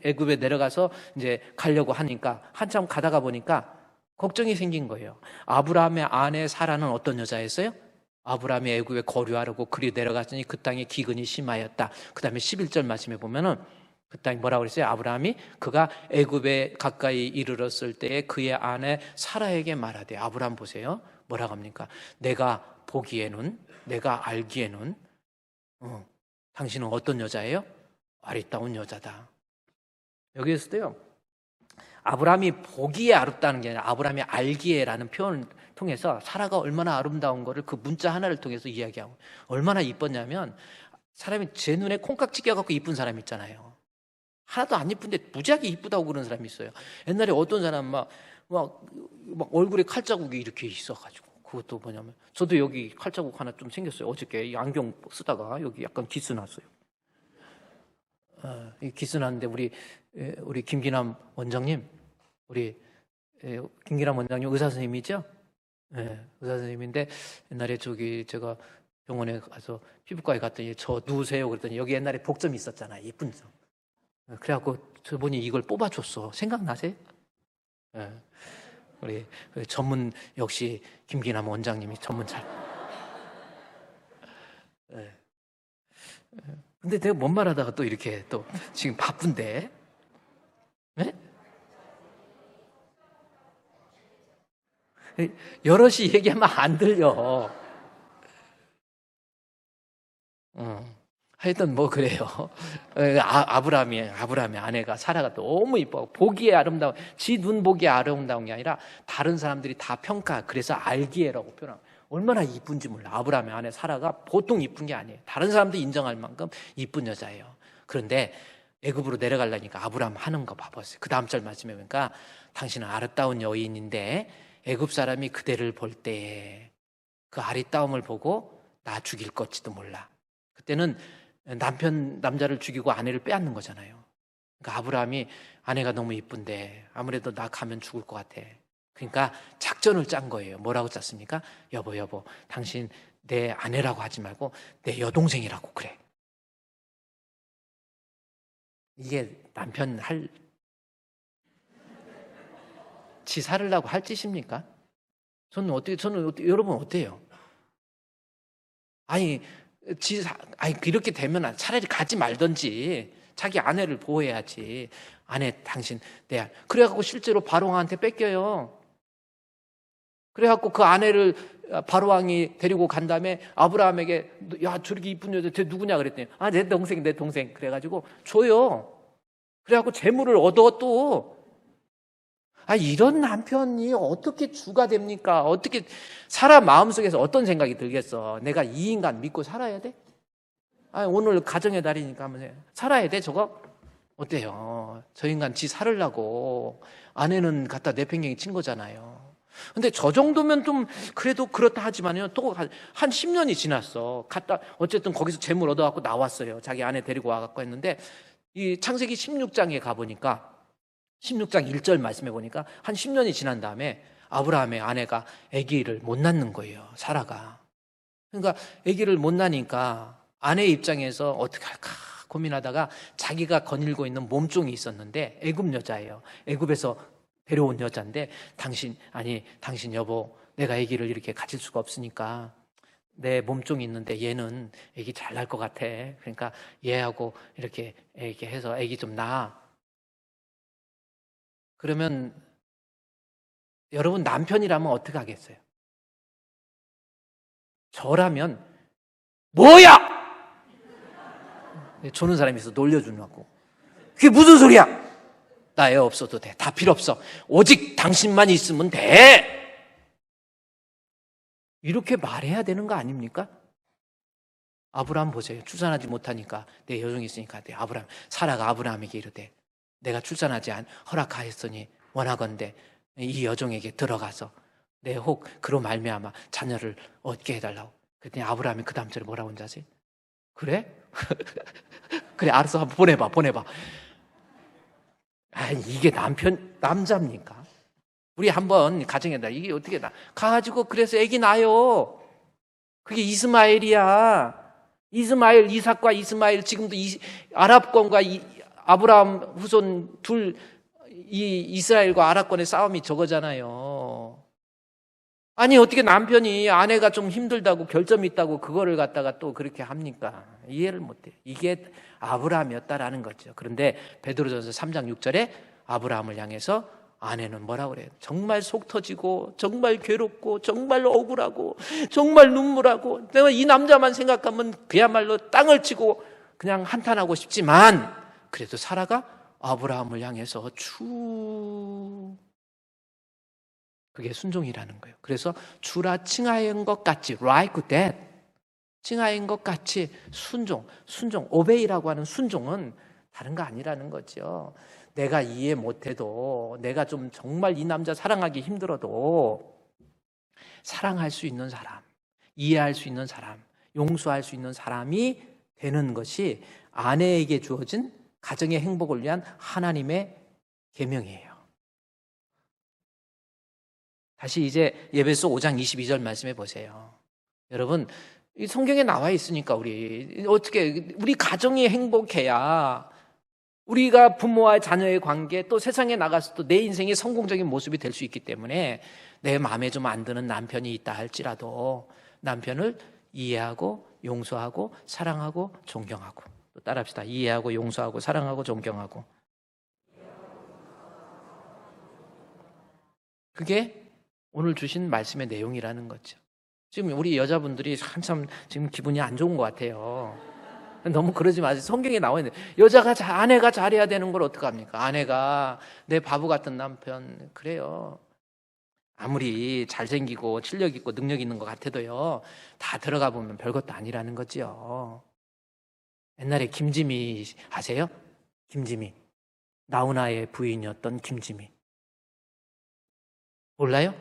애굽에 내려가서 이제 가려고 하니까 한참 가다가 보니까 걱정이 생긴 거예요. 아브라함의 아내 사라는 어떤 여자였어요? 아브라함이 애굽에 거류하려고 그리 내려갔으니 그 땅에 기근이 심하였다. 그다음에 11절 말씀에 보면은 그 땅이 뭐라고 그랬어요? 아브라함이 그가 애굽에 가까이 이르렀을 때에 그의 아내 사라에게 말하되, 아브라함 보세요. 뭐라고 합니까? 내가 보기에는, 내가 알기에는 당신은 어떤 여자예요? 아리따운 여자다. 여기에서도요, 아브라함이 보기에 아름다운 게 아니라 아브라함이 알기에라는 표현을 통해서 사라가 얼마나 아름다운 거를 그 문자 하나를 통해서 이야기하고, 얼마나 이뻤냐면 사람이 제 눈에 콩깍지 껴갖고 이쁜 사람 있잖아요. 하나도 안 이쁜데 무지하게 이쁘다고 그러는 사람이 있어요. 옛날에 어떤 사람 막 얼굴에 칼자국이 이렇게 있어가지고, 그것도 뭐냐면, 저도 여기 칼자국 하나 좀 생겼어요. 어저께 이 안경 쓰다가 여기 약간 기스 났어요. 이 기스 났는데 우리 김기남 원장님, 김기남 원장님 의사 선생님이죠? 네, 의사 선생님인데 옛날에 제가 병원에 가서 피부과에 갔더니 저 누우세요 그랬더니 여기 옛날에 복점이 있었잖아요. 이쁜 점. 그래갖고 저분이 이걸 뽑아줬어. 생각나세요? 네. 우리 전문, 역시 김기남 원장님이 전문 잘. 네. 근데 내가 뭔 말하다가 또 이렇게 또 지금 바쁜데, 네? 여럿이 얘기하면 안 들려. 하여튼 뭐 그래요. 아브라함의 아내가 사라가 너무 이뻐. 보기에 아름다운, 지 눈 보기에 아름다운 게 아니라 다른 사람들이 다 평가, 그래서 알기에라고 표현하고, 얼마나 이쁜지 몰라. 아브라함의 아내 사라가 보통 이쁜 게 아니에요. 다른 사람도 인정할 만큼 이쁜 여자예요. 그런데 애굽으로 내려가려니까 아브라함 하는 거 봐봤어요. 그 다음 절 말씀에 보니까 당신은 아름다운 여인인데 애굽 사람이 그대를 볼 때에 그 아리따움을 보고 나 죽일 것지도 몰라. 그때는 남자를 죽이고 아내를 빼앗는 거잖아요. 그러니까 아브라함이 아내가 너무 이쁜데 아무래도 나 가면 죽을 것 같아. 그러니까 작전을 짠 거예요. 뭐라고 짰습니까? 여보, 당신 내 아내라고 하지 말고 내 여동생이라고 그래. 이게 남편 지 살으려고 할 짓입니까? 여러분 어때요? 이렇게 되면 차라리 가지 말던지 자기 아내를 보호해야지. 당신, 그래갖고 실제로 바로왕한테 뺏겨요. 그래갖고 그 아내를 바로왕이 데리고 간 다음에 아브라함에게, 야, 저렇게 이쁜 여자, 쟤 누구냐 그랬더니, 내 동생. 그래가지고 줘요. 그래갖고 재물을 얻어 또. 이런 남편이 어떻게 주가 됩니까? 어떻게, 사람 마음속에서 어떤 생각이 들겠어? 내가 이 인간 믿고 살아야 돼? 오늘 가정의 달이니까 한번 살아야 돼, 저거? 어때요? 저 인간 지 살으려고 아내는 갖다 내팽개치 친 거잖아요. 근데 저 정도면 좀 그래도 그렇다 하지만요, 또 한 10년이 지났어. 어쨌든 거기서 재물 얻어갖고 나왔어요. 자기 아내 데리고 와갖고 했는데, 이 창세기 16장에 가보니까 16장 1절 말씀해 보니까 한 10년이 지난 다음에 아브라함의 아내가 아기를 못 낳는 거예요, 사라가. 그러니까 아기를 못 낳으니까 아내의 입장에서 어떻게 할까 고민하다가 자기가 거닐고 있는 몸종이 있었는데, 애굽 여자예요. 애굽에서 데려온 여자인데, 당신 여보, 내가 아기를 이렇게 가질 수가 없으니까 내 몸종이 있는데 얘는 아기 잘 낳을 것 같아. 그러니까 얘하고 이렇게 해서 아기 좀 낳아. 그러면 여러분 남편이라면 어떻게 하겠어요? 저라면 뭐야! 조는 사람이 있어 놀려주려고. 그게 무슨 소리야! 나 애 없어도 돼. 다 필요 없어. 오직 당신만 있으면 돼. 이렇게 말해야 되는 거 아닙니까? 아브라함 보세요. 출산하지 못하니까 내 여종이 있으니까 내 아브라함, 사라가 아브라함에게 이르되 내가 출산하지 허락하였으니 원하건대 이 여종에게 들어가서 내 혹 그로 말미암아 자녀를 얻게 해달라고. 그랬더니 아브라함이 그 다음 절에 뭐라고 한지 아세요? 그래? 그래, 알았어. 한번 보내봐. 아, 이게 남자입니까? 우리 한번 가정에다 이게 어떻게 가가지고 그래서 애기 낳아요. 그게 이스마엘이야. 이스마엘, 이삭과 이스마엘, 지금도 아랍권과 아브라함 후손 둘, 이 이스라엘과 아랍권의 싸움이 저거잖아요. 아니, 어떻게 남편이 아내가 좀 힘들다고 결점이 있다고 그거를 갖다가 또 그렇게 합니까? 이해를 못해요. 이게 아브라함이었다라는 거죠. 그런데 베드로전서 3장 6절에 아브라함을 향해서 아내는 뭐라고 그래요? 정말 속 터지고 정말 괴롭고 정말 억울하고 정말 눈물하고 내가 이 남자만 생각하면 그야말로 땅을 치고 그냥 한탄하고 싶지만 그래도 사라가 아브라함을 향해서 그게 순종이라는 거예요. 그래서 주라 칭하인 것 같이 like that 칭하인 것 같이 순종 obey라고 하는 순종은 다른 거 아니라는 거죠. 내가 이해 못해도 내가 좀 정말 이 남자 사랑하기 힘들어도 사랑할 수 있는 사람, 이해할 수 있는 사람, 용서할 수 있는 사람이 되는 것이 아내에게 주어진 가정의 행복을 위한 하나님의 계명이에요. 다시 이제 에베소 5장 22절 말씀해 보세요. 여러분, 이 성경에 나와 있으니까 우리 가정이 행복해야 우리가 부모와 자녀의 관계 또 세상에 나가서도 내 인생의 성공적인 모습이 될 수 있기 때문에 내 마음에 좀 안 드는 남편이 있다 할지라도 남편을 이해하고 용서하고 사랑하고 존경하고 또 따라합시다. 이해하고 용서하고 사랑하고 존경하고 그게 오늘 주신 말씀의 내용이라는 거죠. 지금 우리 여자분들이 한참 지금 기분이 안 좋은 것 같아요. 너무 그러지 마세요. 성경에 나와 있는데 아내가 잘해야 되는 걸 어떡합니까? 아내가 내 바보 같은 남편 그래요. 아무리 잘생기고 실력 있고 능력 있는 것 같아도요. 다 들어가 보면 별것도 아니라는 거지요. 옛날에 김지미 아세요? 김지미. 나훈아의 부인이었던 김지미. 몰라요?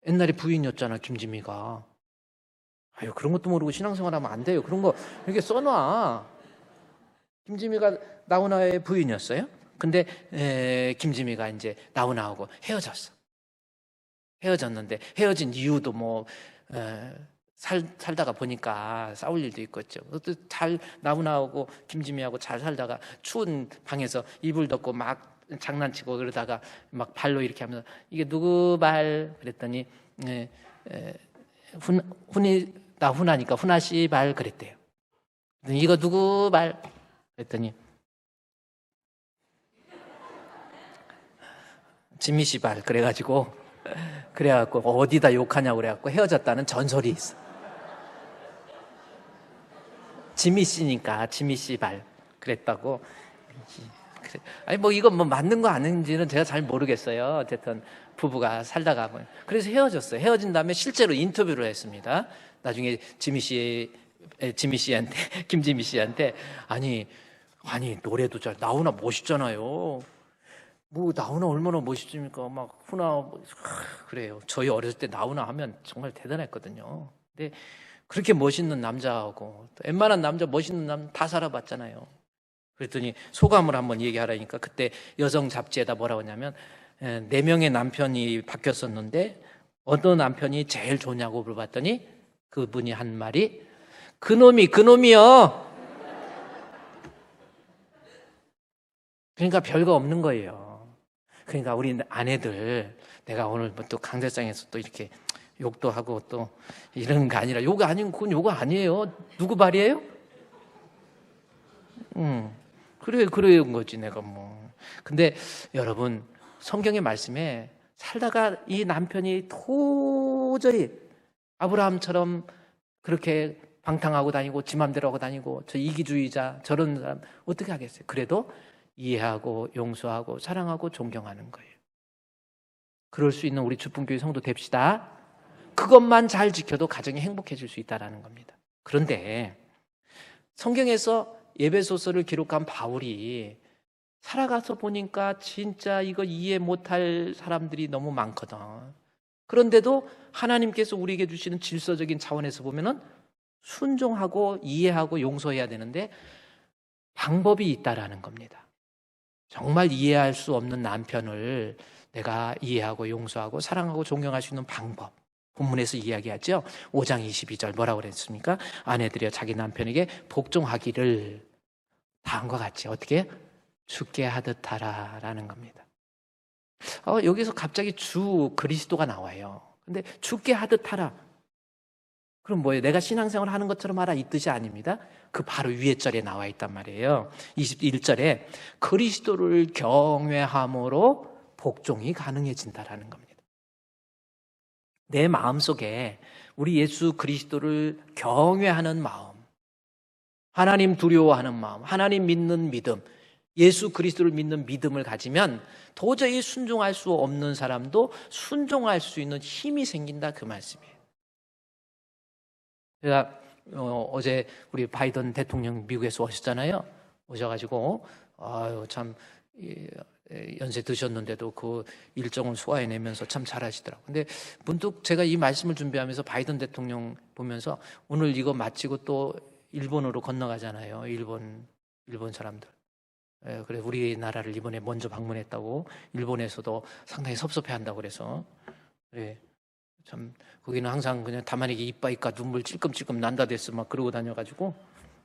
옛날에 부인이었잖아, 김지미가. 아유, 그런 것도 모르고 신앙생활 하면 안 돼요. 그런 거 이렇게 써놔. 김지미가 나훈아의 부인이었어요. 근데 김지미가 이제 나훈아하고 헤어졌는데 헤어진 이유도 살다가 보니까 싸울 일도 있겠죠. 나훈아하고 김지미하고 잘 살다가 추운 방에서 이불 덮고 막 장난치고 그러다가 막 발로 이렇게 하면서 이게 누구 발 그랬더니 나 훈아니까 훈아 씨 발 그랬대요. 이거 누구 발 그랬더니 지미 씨 발 그래가지고 어디다 욕하냐고 그래갖고 헤어졌다는 전설이 있어. 지미 씨니까 지미 씨 발 그랬다고. 아니 이건 맞는 거 아닌지는 제가 잘 모르겠어요. 어쨌든 부부가 살다가 그래서 헤어졌어요. 헤어진 다음에 실제로 인터뷰를 했습니다. 나중에 김지미 씨한테 아니 노래도 잘 나훈아 멋있잖아요. 나훈아 얼마나 멋있습니까? 막 훈아 그래요. 저희 어렸을 때 나훈아 하면 정말 대단했거든요. 근데 그렇게 멋있는 남자하고 또 웬만한 남자 멋있는 남자 다 살아봤잖아요. 그랬더니 소감을 한번 얘기하라니까 그때 여성 잡지에다 뭐라고 하냐면 4명의 남편이 바뀌었었는데 어떤 남편이 제일 좋냐고 물어봤더니 그분이 한 말이 그놈이요. 그러니까 별거 없는 거예요. 그러니까 우리 아내들 내가 오늘 또 강대상에서 또 이렇게 욕도 하고 또 이런 거 아니라 욕 아니면 그건 욕 아니에요. 누구 말이에요? 그런 거지 내가 근데 여러분 성경의 말씀에 살다가 이 남편이 도저히 아브라함처럼 그렇게 방탕하고 다니고 지 맘대로 하고 다니고 저 이기주의자 저런 사람 어떻게 하겠어요? 그래도 이해하고 용서하고 사랑하고 존경하는 거예요. 그럴 수 있는 우리 주풍교회 성도 됩시다. 그것만 잘 지켜도 가정이 행복해질 수 있다는 겁니다. 그런데 성경에서 에베소서를 기록한 바울이 살아가서 보니까 진짜 이거 이해 못할 사람들이 너무 많거든. 그런데도 하나님께서 우리에게 주시는 질서적인 차원에서 보면은 순종하고 이해하고 용서해야 되는데 방법이 있다라는 겁니다. 정말 이해할 수 없는 남편을 내가 이해하고 용서하고 사랑하고 존경할 수 있는 방법. 본문에서 이야기하죠. 5장 22절 뭐라고 그랬습니까? 아내들이여 자기 남편에게 복종하기를 다음과 같이 어떻게? 죽게 하듯 하라라는 겁니다. 여기서 갑자기 주 그리스도가 나와요. 근데 죽게 하듯 하라. 그럼 뭐예요? 내가 신앙생활 하는 것처럼 하라 이 뜻이 아닙니다. 그 바로 위에 절에 나와 있단 말이에요. 21절에 그리스도를 경외함으로 복종이 가능해진다라는 겁니다. 내 마음속에 우리 예수 그리스도를 경외하는 마음, 하나님 두려워하는 마음, 하나님 믿는 믿음, 예수 그리스도를 믿는 믿음을 가지면 도저히 순종할 수 없는 사람도 순종할 수 있는 힘이 생긴다 그 말씀이에요. 제가 어제 우리 바이든 대통령 미국에서 오셨잖아요. 오셔가지고 참 연세 드셨는데도 그 일정을 소화해내면서 참 잘하시더라고요. 근데 문득 제가 이 말씀을 준비하면서 바이든 대통령 보면서 오늘 이거 마치고 또 일본으로 건너가잖아요. 일본 사람들. 그래 우리나라를 이번에 먼저 방문했다고 일본에서도 상당히 섭섭해한다고 그래서 그래 참 거기는 항상 그냥 다만에게 이빠이까 눈물 찔끔찔끔 난다 됐어 막 그러고 다녀가지고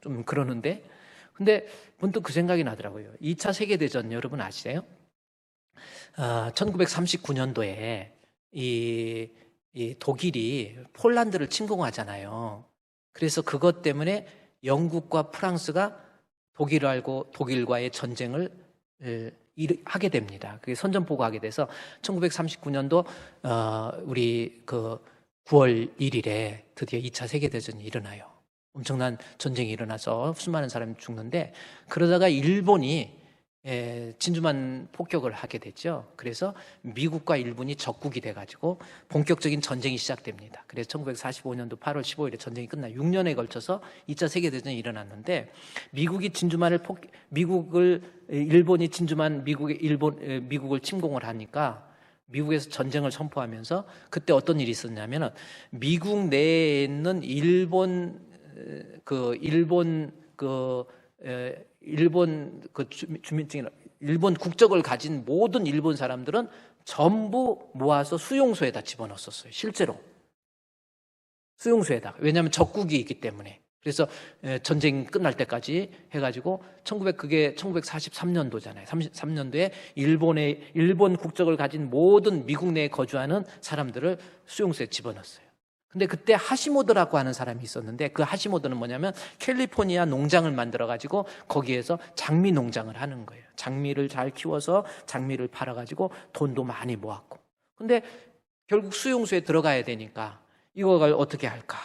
좀 그러는데 근데 문득 그 생각이 나더라고요. 2차 세계대전 여러분 아시세요? 1939년도에 이 독일이 폴란드를 침공하잖아요. 그래서 그것 때문에 영국과 프랑스가 독일과의 전쟁을 하게 됩니다. 그게 선전포고하게 돼서 1939년도 우리 그 9월 1일에 드디어 2차 세계대전이 일어나요. 엄청난 전쟁이 일어나서 수많은 사람이 죽는데 그러다가 일본이 진주만 폭격을 하게 됐죠. 그래서 미국과 일본이 적국이 돼가지고 본격적인 전쟁이 시작됩니다. 그래서 1945년도 8월 15일에 전쟁이 끝나 6년에 걸쳐서 2차 세계대전이 일어났는데 일본이 진주만 미국을 침공을 하니까 미국에서 전쟁을 선포하면서 그때 어떤 일이 있었냐면은 미국 내에 있는 주민증이나 일본 국적을 가진 모든 일본 사람들은 전부 모아서 수용소에다 집어넣었어요. 실제로 수용소에다. 왜냐하면 적국이 있기 때문에. 그래서 전쟁 끝날 때까지 해가지고 그게 1943년도잖아요. 33년도에 일본 국적을 가진 모든 미국 내에 거주하는 사람들을 수용소에 집어넣었어요. 근데 그때 하시모토라고 하는 사람이 있었는데 그 하시모토는 뭐냐면 캘리포니아 농장을 만들어가지고 거기에서 장미 농장을 하는 거예요. 장미를 잘 키워서 장미를 팔아가지고 돈도 많이 모았고. 근데 결국 수용소에 들어가야 되니까 이걸 어떻게 할까?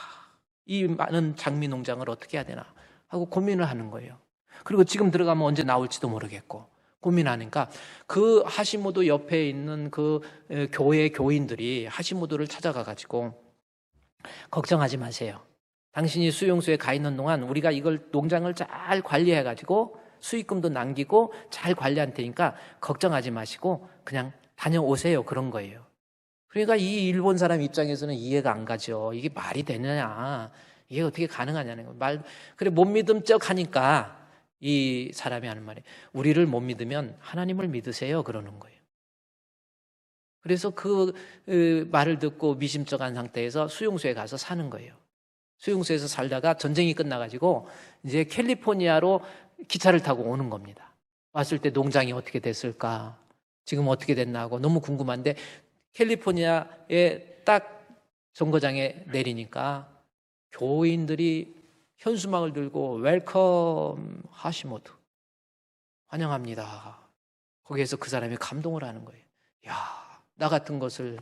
이 많은 장미 농장을 어떻게 해야 되나? 하고 고민을 하는 거예요. 그리고 지금 들어가면 언제 나올지도 모르겠고 고민하니까 그 하시모토 옆에 있는 그 교회 교인들이 하시모토를 찾아가가지고 걱정하지 마세요. 당신이 수용소에 가 있는 동안 우리가 이걸 농장을 잘 관리해가지고 수익금도 남기고 잘 관리할 테니까 걱정하지 마시고 그냥 다녀오세요. 그런 거예요. 그러니까 이 일본 사람 입장에서는 이해가 안 가죠. 이게 말이 되느냐. 이게 어떻게 가능하냐는 거예요. 그래 못 믿음 쩍 하니까 이 사람이 하는 말이 우리를 못 믿으면 하나님을 믿으세요. 그러는 거예요. 그래서 그 말을 듣고 미심쩍은 상태에서 수용소에 가서 사는 거예요. 수용소에서 살다가 전쟁이 끝나가지고 이제 캘리포니아로 기차를 타고 오는 겁니다. 왔을 때 농장이 어떻게 됐을까? 지금 어떻게 됐나 하고 너무 궁금한데 캘리포니아에 딱 정거장에 내리니까 교인들이 현수막을 들고 웰컴 하시모토 환영합니다. 거기에서 그 사람이 감동을 하는 거예요. 야, 나 같은 것을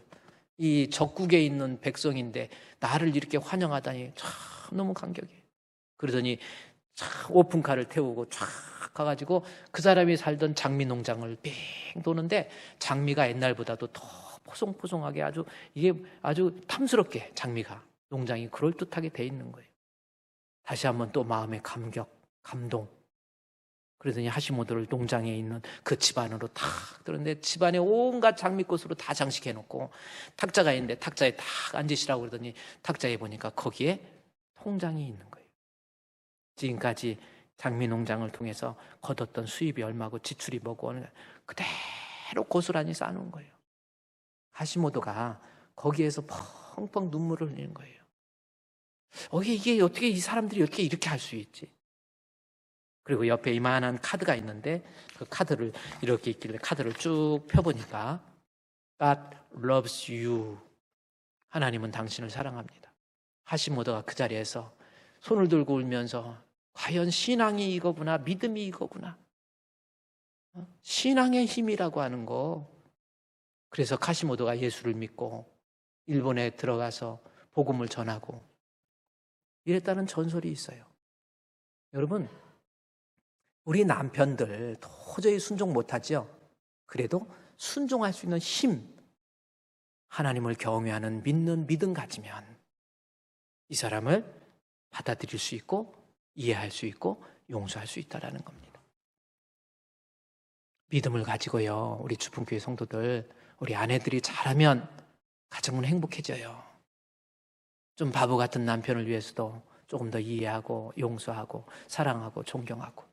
이 적국에 있는 백성인데 나를 이렇게 환영하다니 참 너무 감격해. 그러더니 촥 오픈카를 태우고 촥 가가지고 그 사람이 살던 장미 농장을 빙 도는데 장미가 옛날보다도 더 포송포송하게 이게 아주 탐스럽게 장미가 농장이 그럴듯하게 돼 있는 거예요. 다시 한번 또 마음의 감격, 감동. 그러더니 하시모토를 농장에 있는 그 집안으로 탁 들었는데 집안에 온갖 장미꽃으로 다 장식해 놓고 탁자가 있는데 탁자에 탁 앉으시라고 그러더니 탁자에 보니까 거기에 통장이 있는 거예요. 지금까지 장미 농장을 통해서 거뒀던 수입이 얼마고 지출이 뭐고 그대로 고스란히 쌓아놓은 거예요. 하시모토가 거기에서 펑펑 눈물을 흘리는 거예요. 이게 어떻게 이 사람들이 어떻게 이렇게 할 수 있지? 그리고 옆에 이만한 카드가 있는데 그 카드를 이렇게 있길래 카드를 쭉 펴보니까 God loves you. 하나님은 당신을 사랑합니다. 하시모토가 그 자리에서 손을 들고 울면서 과연 신앙이 이거구나, 믿음이 이거구나. 신앙의 힘이라고 하는 거. 그래서 하시모토가 예수를 믿고 일본에 들어가서 복음을 전하고 이랬다는 전설이 있어요. 여러분, 우리 남편들 도저히 순종 못하죠? 그래도 순종할 수 있는 힘, 하나님을 경외하는 믿는 믿음 가지면 이 사람을 받아들일 수 있고 이해할 수 있고 용서할 수 있다는 겁니다. 믿음을 가지고요, 우리 주품교회 성도들, 우리 아내들이 잘하면 가정은 행복해져요. 좀 바보 같은 남편을 위해서도 조금 더 이해하고 용서하고 사랑하고 존경하고.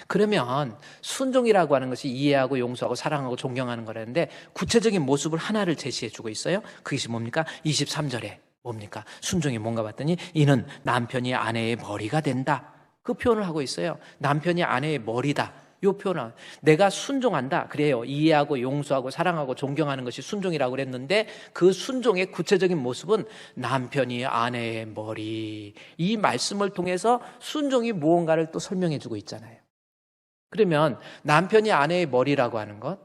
그러면 순종이라고 하는 것이 이해하고 용서하고 사랑하고 존경하는 거라는데 구체적인 모습을 하나를 제시해 주고 있어요. 그것이 뭡니까? 23절에 뭡니까? 순종이 뭔가 봤더니 이는 남편이 아내의 머리가 된다. 그 표현을 하고 있어요. 남편이 아내의 머리다. 이 표현은 내가 순종한다. 그래요. 이해하고 용서하고 사랑하고 존경하는 것이 순종이라고 그랬는데 그 순종의 구체적인 모습은 남편이 아내의 머리. 이 말씀을 통해서 순종이 무언가를 또 설명해 주고 있잖아요. 그러면 남편이 아내의 머리라고 하는 것,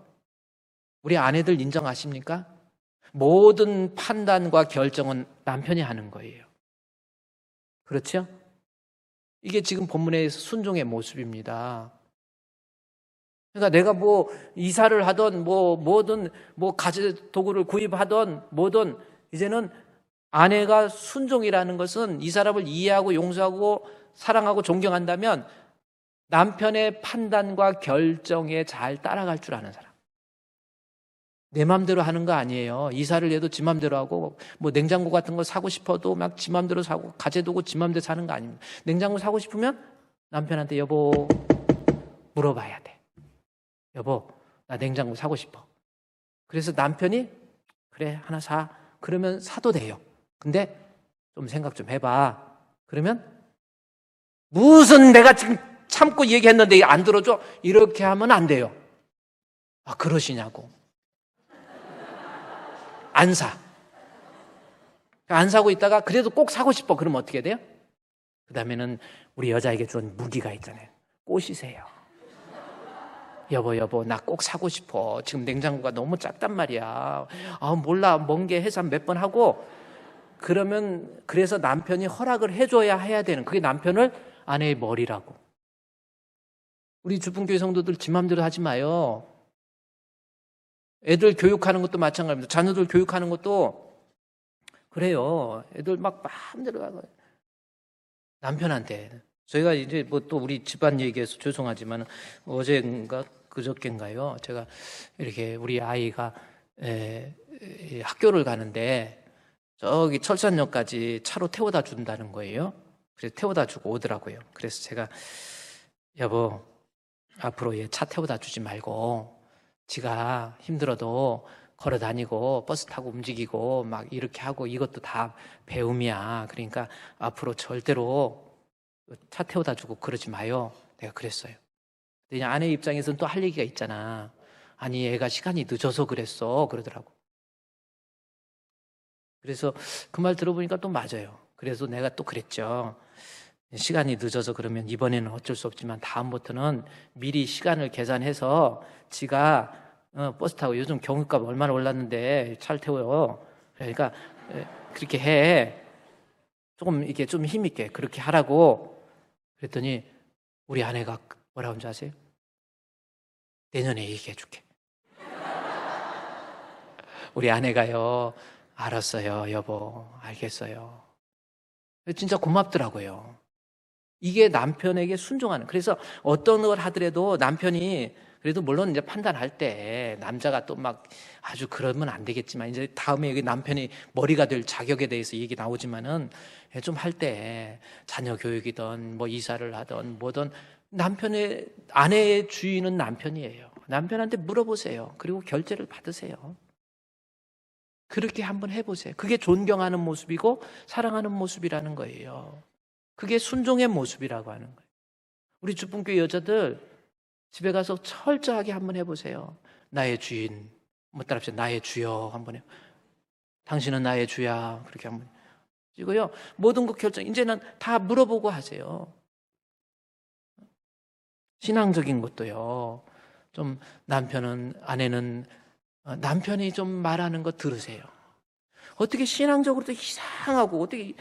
우리 아내들 인정하십니까? 모든 판단과 결정은 남편이 하는 거예요. 그렇죠? 이게 지금 본문에서 순종의 모습입니다. 그러니까 내가 뭐 이사를 하던 뭐든 가재 도구를 구입하던 뭐든 이제는 아내가 순종이라는 것은 이 사람을 이해하고 용서하고 사랑하고 존경한다면 남편의 판단과 결정에 잘 따라갈 줄 아는 사람. 내 맘대로 하는 거 아니에요. 이사를 해도 지 맘대로 하고 뭐 냉장고 같은 거 사고 싶어도 막 지 맘대로 사고 가재도구 지 맘대로 사는 거 아닙니다. 냉장고 사고 싶으면 남편한테 여보 물어봐야 돼. 여보 나 냉장고 사고 싶어. 그래서 남편이 그래 하나 사. 그러면 사도 돼요. 근데 좀 생각 좀 해봐. 그러면 무슨 내가 지금 참고 얘기했는데 안 들어줘? 이렇게 하면 안 돼요. 아 그러시냐고. 안 사. 안 사고 있다가 그래도 꼭 사고 싶어. 그러면 어떻게 돼요? 그 다음에는 우리 여자에게 준 무기가 있잖아요. 꼬시세요. 여보 나 꼭 사고 싶어. 지금 냉장고가 너무 작단 말이야. 아 몰라 먼 게 해서 몇 번 하고 그러면 그래서 남편이 허락을 해줘야 해야 되는 그게 남편을 아내의 머리라고. 우리 주품교회 성도들 지 맘대로 하지 마요. 애들 교육하는 것도 마찬가지입니다. 자녀들 교육하는 것도 그래요. 애들 막 마음대로 하고 남편한테 저희가 이제 뭐 또 우리 집안 얘기해서 죄송하지만 어제인가 그저께인가요? 제가 이렇게 우리 아이가 학교를 가는데 저기 철산역까지 차로 태워다 준다는 거예요. 그래서 태워다 주고 오더라고요. 그래서 제가 여보 앞으로 얘 차 태워다 주지 말고 지가 힘들어도 걸어 다니고 버스 타고 움직이고 막 이렇게 하고 이것도 다 배움이야. 그러니까 앞으로 절대로 차 태워다 주고 그러지 마요. 내가 그랬어요. 근데 아내 입장에서는 또 할 얘기가 있잖아. 아니 애가 시간이 늦어서 그랬어. 그러더라고. 그래서 그 말 들어보니까 또 맞아요. 그래서 내가 또 그랬죠. 시간이 늦어서 그러면 이번에는 어쩔 수 없지만 다음부터는 미리 시간을 계산해서 지가 버스 타고 요즘 경유값 얼마나 올랐는데 차를 태워요. 그러니까 그렇게 해. 조금 이게 좀 힘있게 그렇게 하라고. 그랬더니 우리 아내가 뭐라고 하는지 아세요? 내년에 얘기해 줄게. 우리 아내가요, 알았어요, 여보, 알겠어요. 진짜 고맙더라고요. 이게 남편에게 순종하는. 그래서 어떤 걸 하더라도 남편이 그래도 물론 이제 판단할 때 남자가 또 막 아주 그러면 안 되겠지만 이제 다음에 여기 남편이 머리가 될 자격에 대해서 얘기 나오지만은 좀 할 때 자녀 교육이든 뭐 이사를 하든 뭐든 남편의 아내의 주인은 남편이에요. 남편한테 물어보세요. 그리고 결제를 받으세요. 그렇게 한번 해보세요. 그게 존경하는 모습이고 사랑하는 모습이라는 거예요. 그게 순종의 모습이라고 하는 거예요. 우리 주분교회 여자들 집에 가서 철저하게 한번 해보세요. 나의 주인, 뭐 따라합시다. 나의 주여 한번 해요. 당신은 나의 주야. 그렇게 한번 이고요. 모든 것 결정 이제는 다 물어보고 하세요. 신앙적인 것도요. 좀 남편은 아내는 남편이 좀 말하는 거 들으세요. 어떻게 신앙적으로도 이상하고 어떻게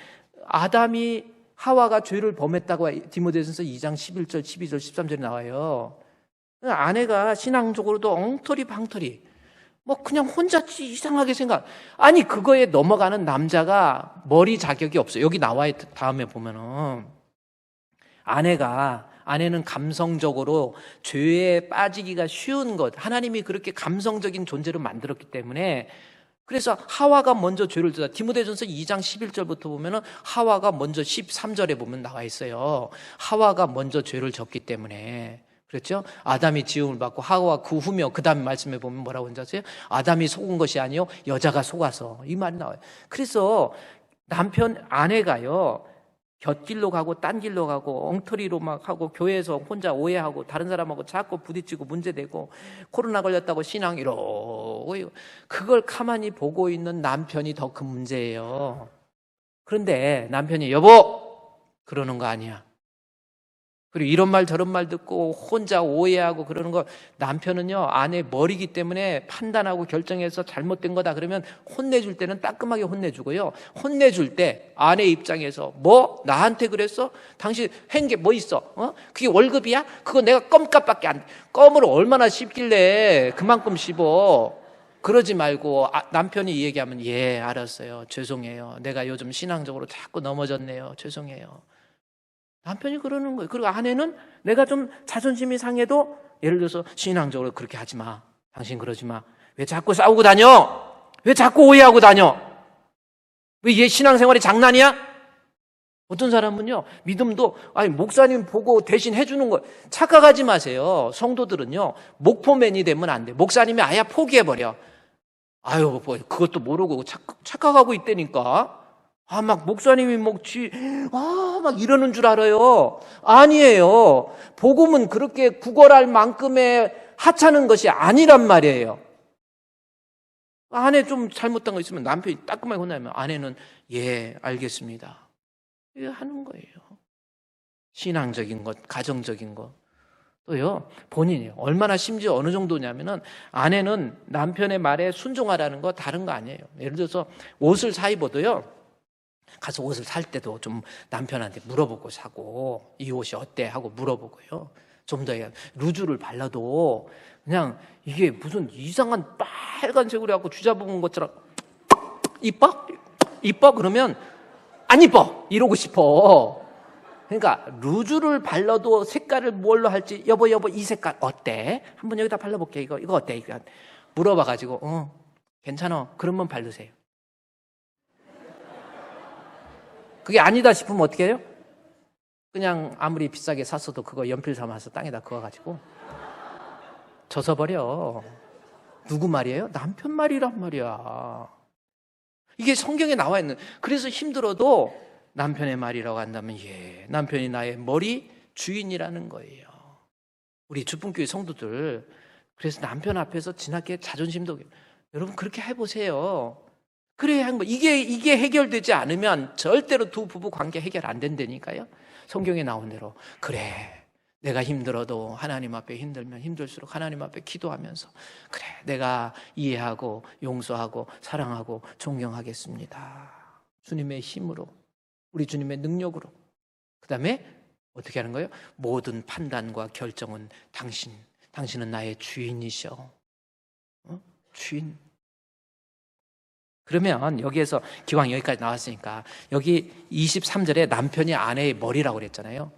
아담이 하와가 죄를 범했다고 디모데전서 2장 11절, 12절, 13절에 나와요. 아내가 신앙적으로도 엉터리 방터리 뭐 그냥 혼자 이상하게 생각. 아니 그거에 넘어가는 남자가 머리 자격이 없어요. 여기 나와요. 다음에 보면은 아내는 감성적으로 죄에 빠지기가 쉬운 것. 하나님이 그렇게 감성적인 존재로 만들었기 때문에 그래서 하와가 먼저 죄를 졌다. 디모데전서 2장 11절부터 보면은 하와가 먼저 13절에 보면 나와 있어요. 하와가 먼저 죄를 졌기 때문에. 그렇죠? 아담이 지음을 받고 하와가 그 후며 그 다음 말씀에 보면 뭐라고 하는지 아세요? 아담이 속은 것이 아니요 여자가 속아서 이 말이 나와요. 그래서 아내가요 곁길로 가고 딴 길로 가고 엉터리로 막 하고 교회에서 혼자 오해하고 다른 사람하고 자꾸 부딪히고 문제되고 코로나 걸렸다고 신앙 이러고 그걸 가만히 보고 있는 남편이 더 큰 문제예요. 그런데 남편이 여보 그러는 거 아니야. 그리고 이런 말 저런 말 듣고 혼자 오해하고 그러는 거 남편은요 아내 머리기 때문에 판단하고 결정해서 잘못된 거다 그러면 혼내줄 때는 따끔하게 혼내주고요. 혼내줄 때 아내 입장에서 뭐 나한테 그랬어? 당신 한 게 뭐 있어? 그게 월급이야? 그거 내가 껌값밖에 안 돼. 껌으로 얼마나 씹길래 그만큼 씹어. 그러지 말고 남편이 얘기하면 예 알았어요. 죄송해요. 내가 요즘 신앙적으로 자꾸 넘어졌네요. 죄송해요. 남편이 그러는 거예요. 그리고 아내는 내가 좀 자존심이 상해도 예를 들어서 신앙적으로 그렇게 하지 마. 당신 그러지 마. 왜 자꾸 싸우고 다녀? 왜 자꾸 오해하고 다녀? 왜 얘 신앙생활이 장난이야? 어떤 사람은요 믿음도 아니 목사님 보고 대신 해주는 거 착각하지 마세요. 성도들은요 목포맨이 되면 안 돼. 목사님이 아예 포기해버려. 아유 뭐 그것도 모르고 착각하고 있다니까. 막 목사님이 막 이러는 줄 알아요. 아니에요. 복음은 그렇게 구걸할 만큼의 하찮은 것이 아니란 말이에요. 아내 좀 잘못한 거 있으면 남편이 따끔하게 혼나면 아내는 예 알겠습니다. 이거 하는 거예요. 신앙적인 것, 가정적인 것. 또요 본인이 얼마나 심지어 어느 정도냐면은 아내는 남편의 말에 순종하라는 거 다른 거 아니에요. 예를 들어서 옷을 사 입어도요. 가서 옷을 살 때도 좀 남편한테 물어보고 사고 이 옷이 어때 하고 물어보고요. 좀 더 루즈를 발라도 그냥 이게 무슨 이상한 빨간색으로 해갖고 쥐잡은 것처럼 이뻐? 이뻐? 그러면 안 이뻐! 이러고 싶어. 그러니까 루즈를 발라도 색깔을 뭘로 할지 여보 이 색깔 어때? 한번 여기다 발라볼게. 이거 어때? 이거 물어봐가지고 괜찮아. 그러면 바르세요. 그게 아니다 싶으면 어떻게 해요? 그냥 아무리 비싸게 샀어도 그거 연필 삼아서 땅에다 그어가지고 젖어버려. 누구 말이에요? 남편 말이란 말이야. 이게 성경에 나와 있는. 그래서 힘들어도 남편의 말이라고 한다면 예, 남편이 나의 머리 주인이라는 거예요. 우리 주분교회 성도들 그래서 남편 앞에서 지나게 자존심도 여러분 그렇게 해보세요. 그래야 하는 거. 이게 해결되지 않으면 절대로 두 부부 관계 해결 안 된다니까요. 성경에 나온 대로 그래 내가 힘들어도 하나님 앞에 힘들면 힘들수록 하나님 앞에 기도하면서 그래 내가 이해하고 용서하고 사랑하고 존경하겠습니다. 주님의 힘으로, 우리 주님의 능력으로. 그 다음에 어떻게 하는 거예요? 모든 판단과 결정은 당신은 나의 주인이셔. 주인. 그러면 여기에서 기왕 여기까지 나왔으니까 여기 23절에 남편이 아내의 머리라고 그랬잖아요.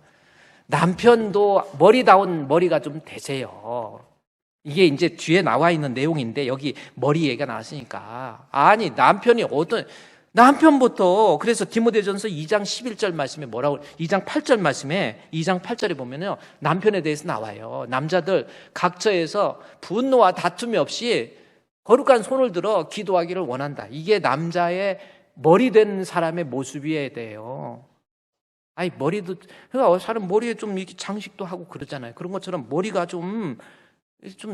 남편도 머리다운 머리가 좀 되세요. 이게 이제 뒤에 나와 있는 내용인데 여기 머리 얘기가 나왔으니까 아니 남편부터 그래서 디모데전서 2장 11절 말씀에 뭐라고 2장 8절 말씀에 2장 8절에 보면요 남편에 대해서 나와요. 남자들 각처에서 분노와 다툼이 없이 거룩한 손을 들어 기도하기를 원한다. 이게 남자의 머리 된 사람의 모습이어야 돼요. 아니 머리도 그러니까 사람 머리에 좀 이렇게 장식도 하고 그러잖아요. 그런 것처럼 머리가 좀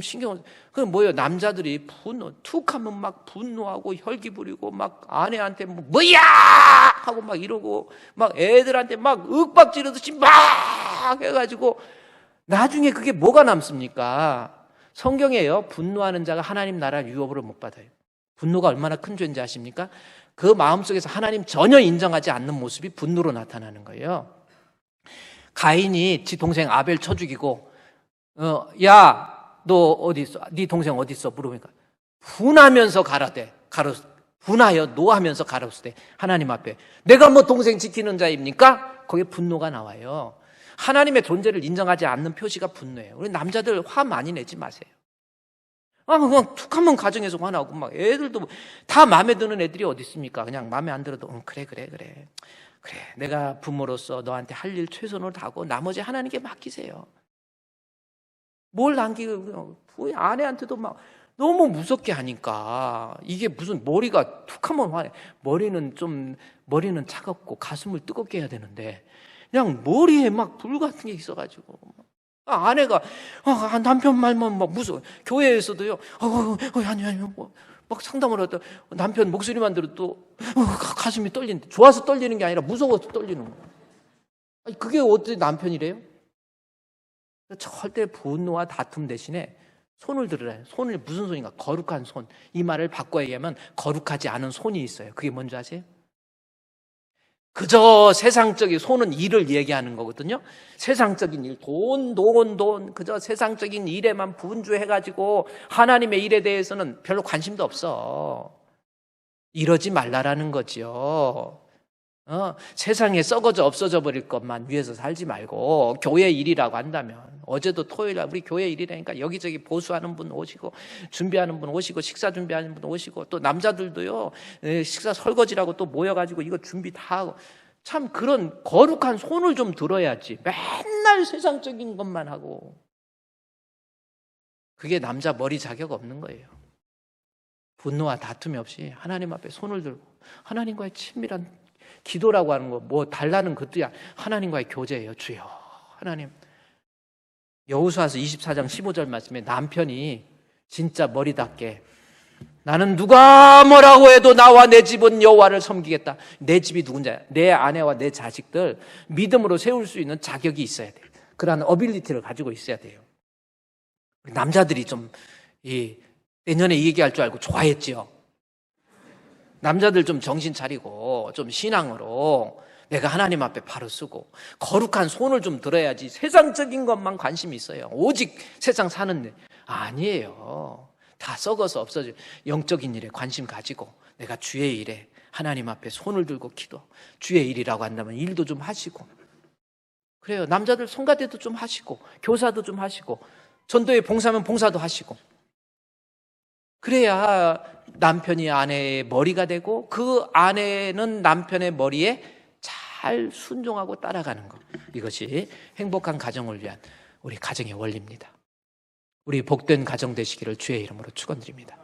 신경 그 뭐예요? 남자들이 툭하면 막 분노하고 혈기 부리고 막 아내한테 뭐야 하고 막 이러고 막 애들한테 막 윽박지르듯이 막 해가지고 나중에 그게 뭐가 남습니까? 성경에요. 분노하는 자가 하나님 나라 유업으로 못 받아요. 분노가 얼마나 큰 죄인지 아십니까? 그 마음속에서 하나님 전혀 인정하지 않는 모습이 분노로 나타나는 거예요. 가인이 지 동생 아벨 쳐 죽이고 야 너 어디 있어? 네 동생 어디 있어? 물어보니까 분하면서 분하여 노하면서 가로쓰되 하나님 앞에 내가 뭐 동생 지키는 자입니까? 거기에 분노가 나와요. 하나님의 존재를 인정하지 않는 표시가 분노예요. 우리 남자들 화 많이 내지 마세요. 그냥 툭하면 가정에서 화나고 막 애들도 다 마음에 드는 애들이 어디 있습니까? 그냥 마음에 안 들어도 그래 내가 부모로서 너한테 할 일 최선으로 다하고 나머지 하나님께 맡기세요. 뭘 남기고 아내한테도 막 너무 무섭게 하니까 이게 무슨 머리가 툭하면 화내. 머리는 차갑고 가슴을 뜨겁게 해야 되는데 그냥 머리에 막 불 같은 게 있어가지고 아내가 남편 말만 막 무서워. 교회에서도요. 아니 막 상담을 하다 남편 목소리만 들어도 가슴이 떨리는데 좋아서 떨리는 게 아니라 무서워서 떨리는 거예요. 아니, 그게 어떻게 남편이래요? 절대 분노와 다툼 대신에 손을 들으래요. 손을 무슨 손인가? 거룩한 손. 이 말을 바꿔 얘기하면 거룩하지 않은 손이 있어요. 그게 뭔지 아세요? 그저 세상적인 손은 일을 얘기하는 거거든요. 세상적인 일, 돈, 그저 세상적인 일에만 분주해가지고 하나님의 일에 대해서는 별로 관심도 없어. 이러지 말라라는 거죠. 세상에 썩어져 없어져 버릴 것만 위해서 살지 말고 교회 일이라고 한다면 어제도 토요일날 우리 교회 일이라니까 여기저기 보수하는 분 오시고 준비하는 분 오시고 식사 준비하는 분 오시고 또 남자들도요 식사 설거지라고 또 모여가지고 이거 준비 다 하고 참 그런 거룩한 손을 좀 들어야지 맨날 세상적인 것만 하고 그게 남자 머리 자격 없는 거예요. 분노와 다툼이 없이 하나님 앞에 손을 들고 하나님과의 친밀한 기도라고 하는 거 뭐 달라는 것도야 하나님과의 교제예요. 주여 하나님. 여호수아서 24장 15절 말씀에 남편이 진짜 머리답게 나는 누가 뭐라고 해도 나와 내 집은 여호와를 섬기겠다. 내 집이 누군지 내 아내와 내 자식들 믿음으로 세울 수 있는 자격이 있어야 돼요. 그러한 어빌리티를 가지고 있어야 돼요. 남자들이 좀 내년에 이 얘기할 줄 알고 좋아했지요. 남자들 좀 정신 차리고 좀 신앙으로 내가 하나님 앞에 바로 쓰고 거룩한 손을 좀 들어야지 세상적인 것만 관심이 있어요. 오직 세상 사는데 아니에요. 다 썩어서 없어질 영적인 일에 관심 가지고 내가 주의 일에 하나님 앞에 손을 들고 기도 주의 일이라고 한다면 일도 좀 하시고 그래요. 남자들 성가대도 좀 하시고 교사도 좀 하시고 전도에 봉사하면 봉사도 하시고 그래야 남편이 아내의 머리가 되고 그 아내는 남편의 머리에 잘 순종하고 따라가는 것. 이것이 행복한 가정을 위한 우리 가정의 원리입니다. 우리 복된 가정 되시기를 주의 이름으로 축원드립니다.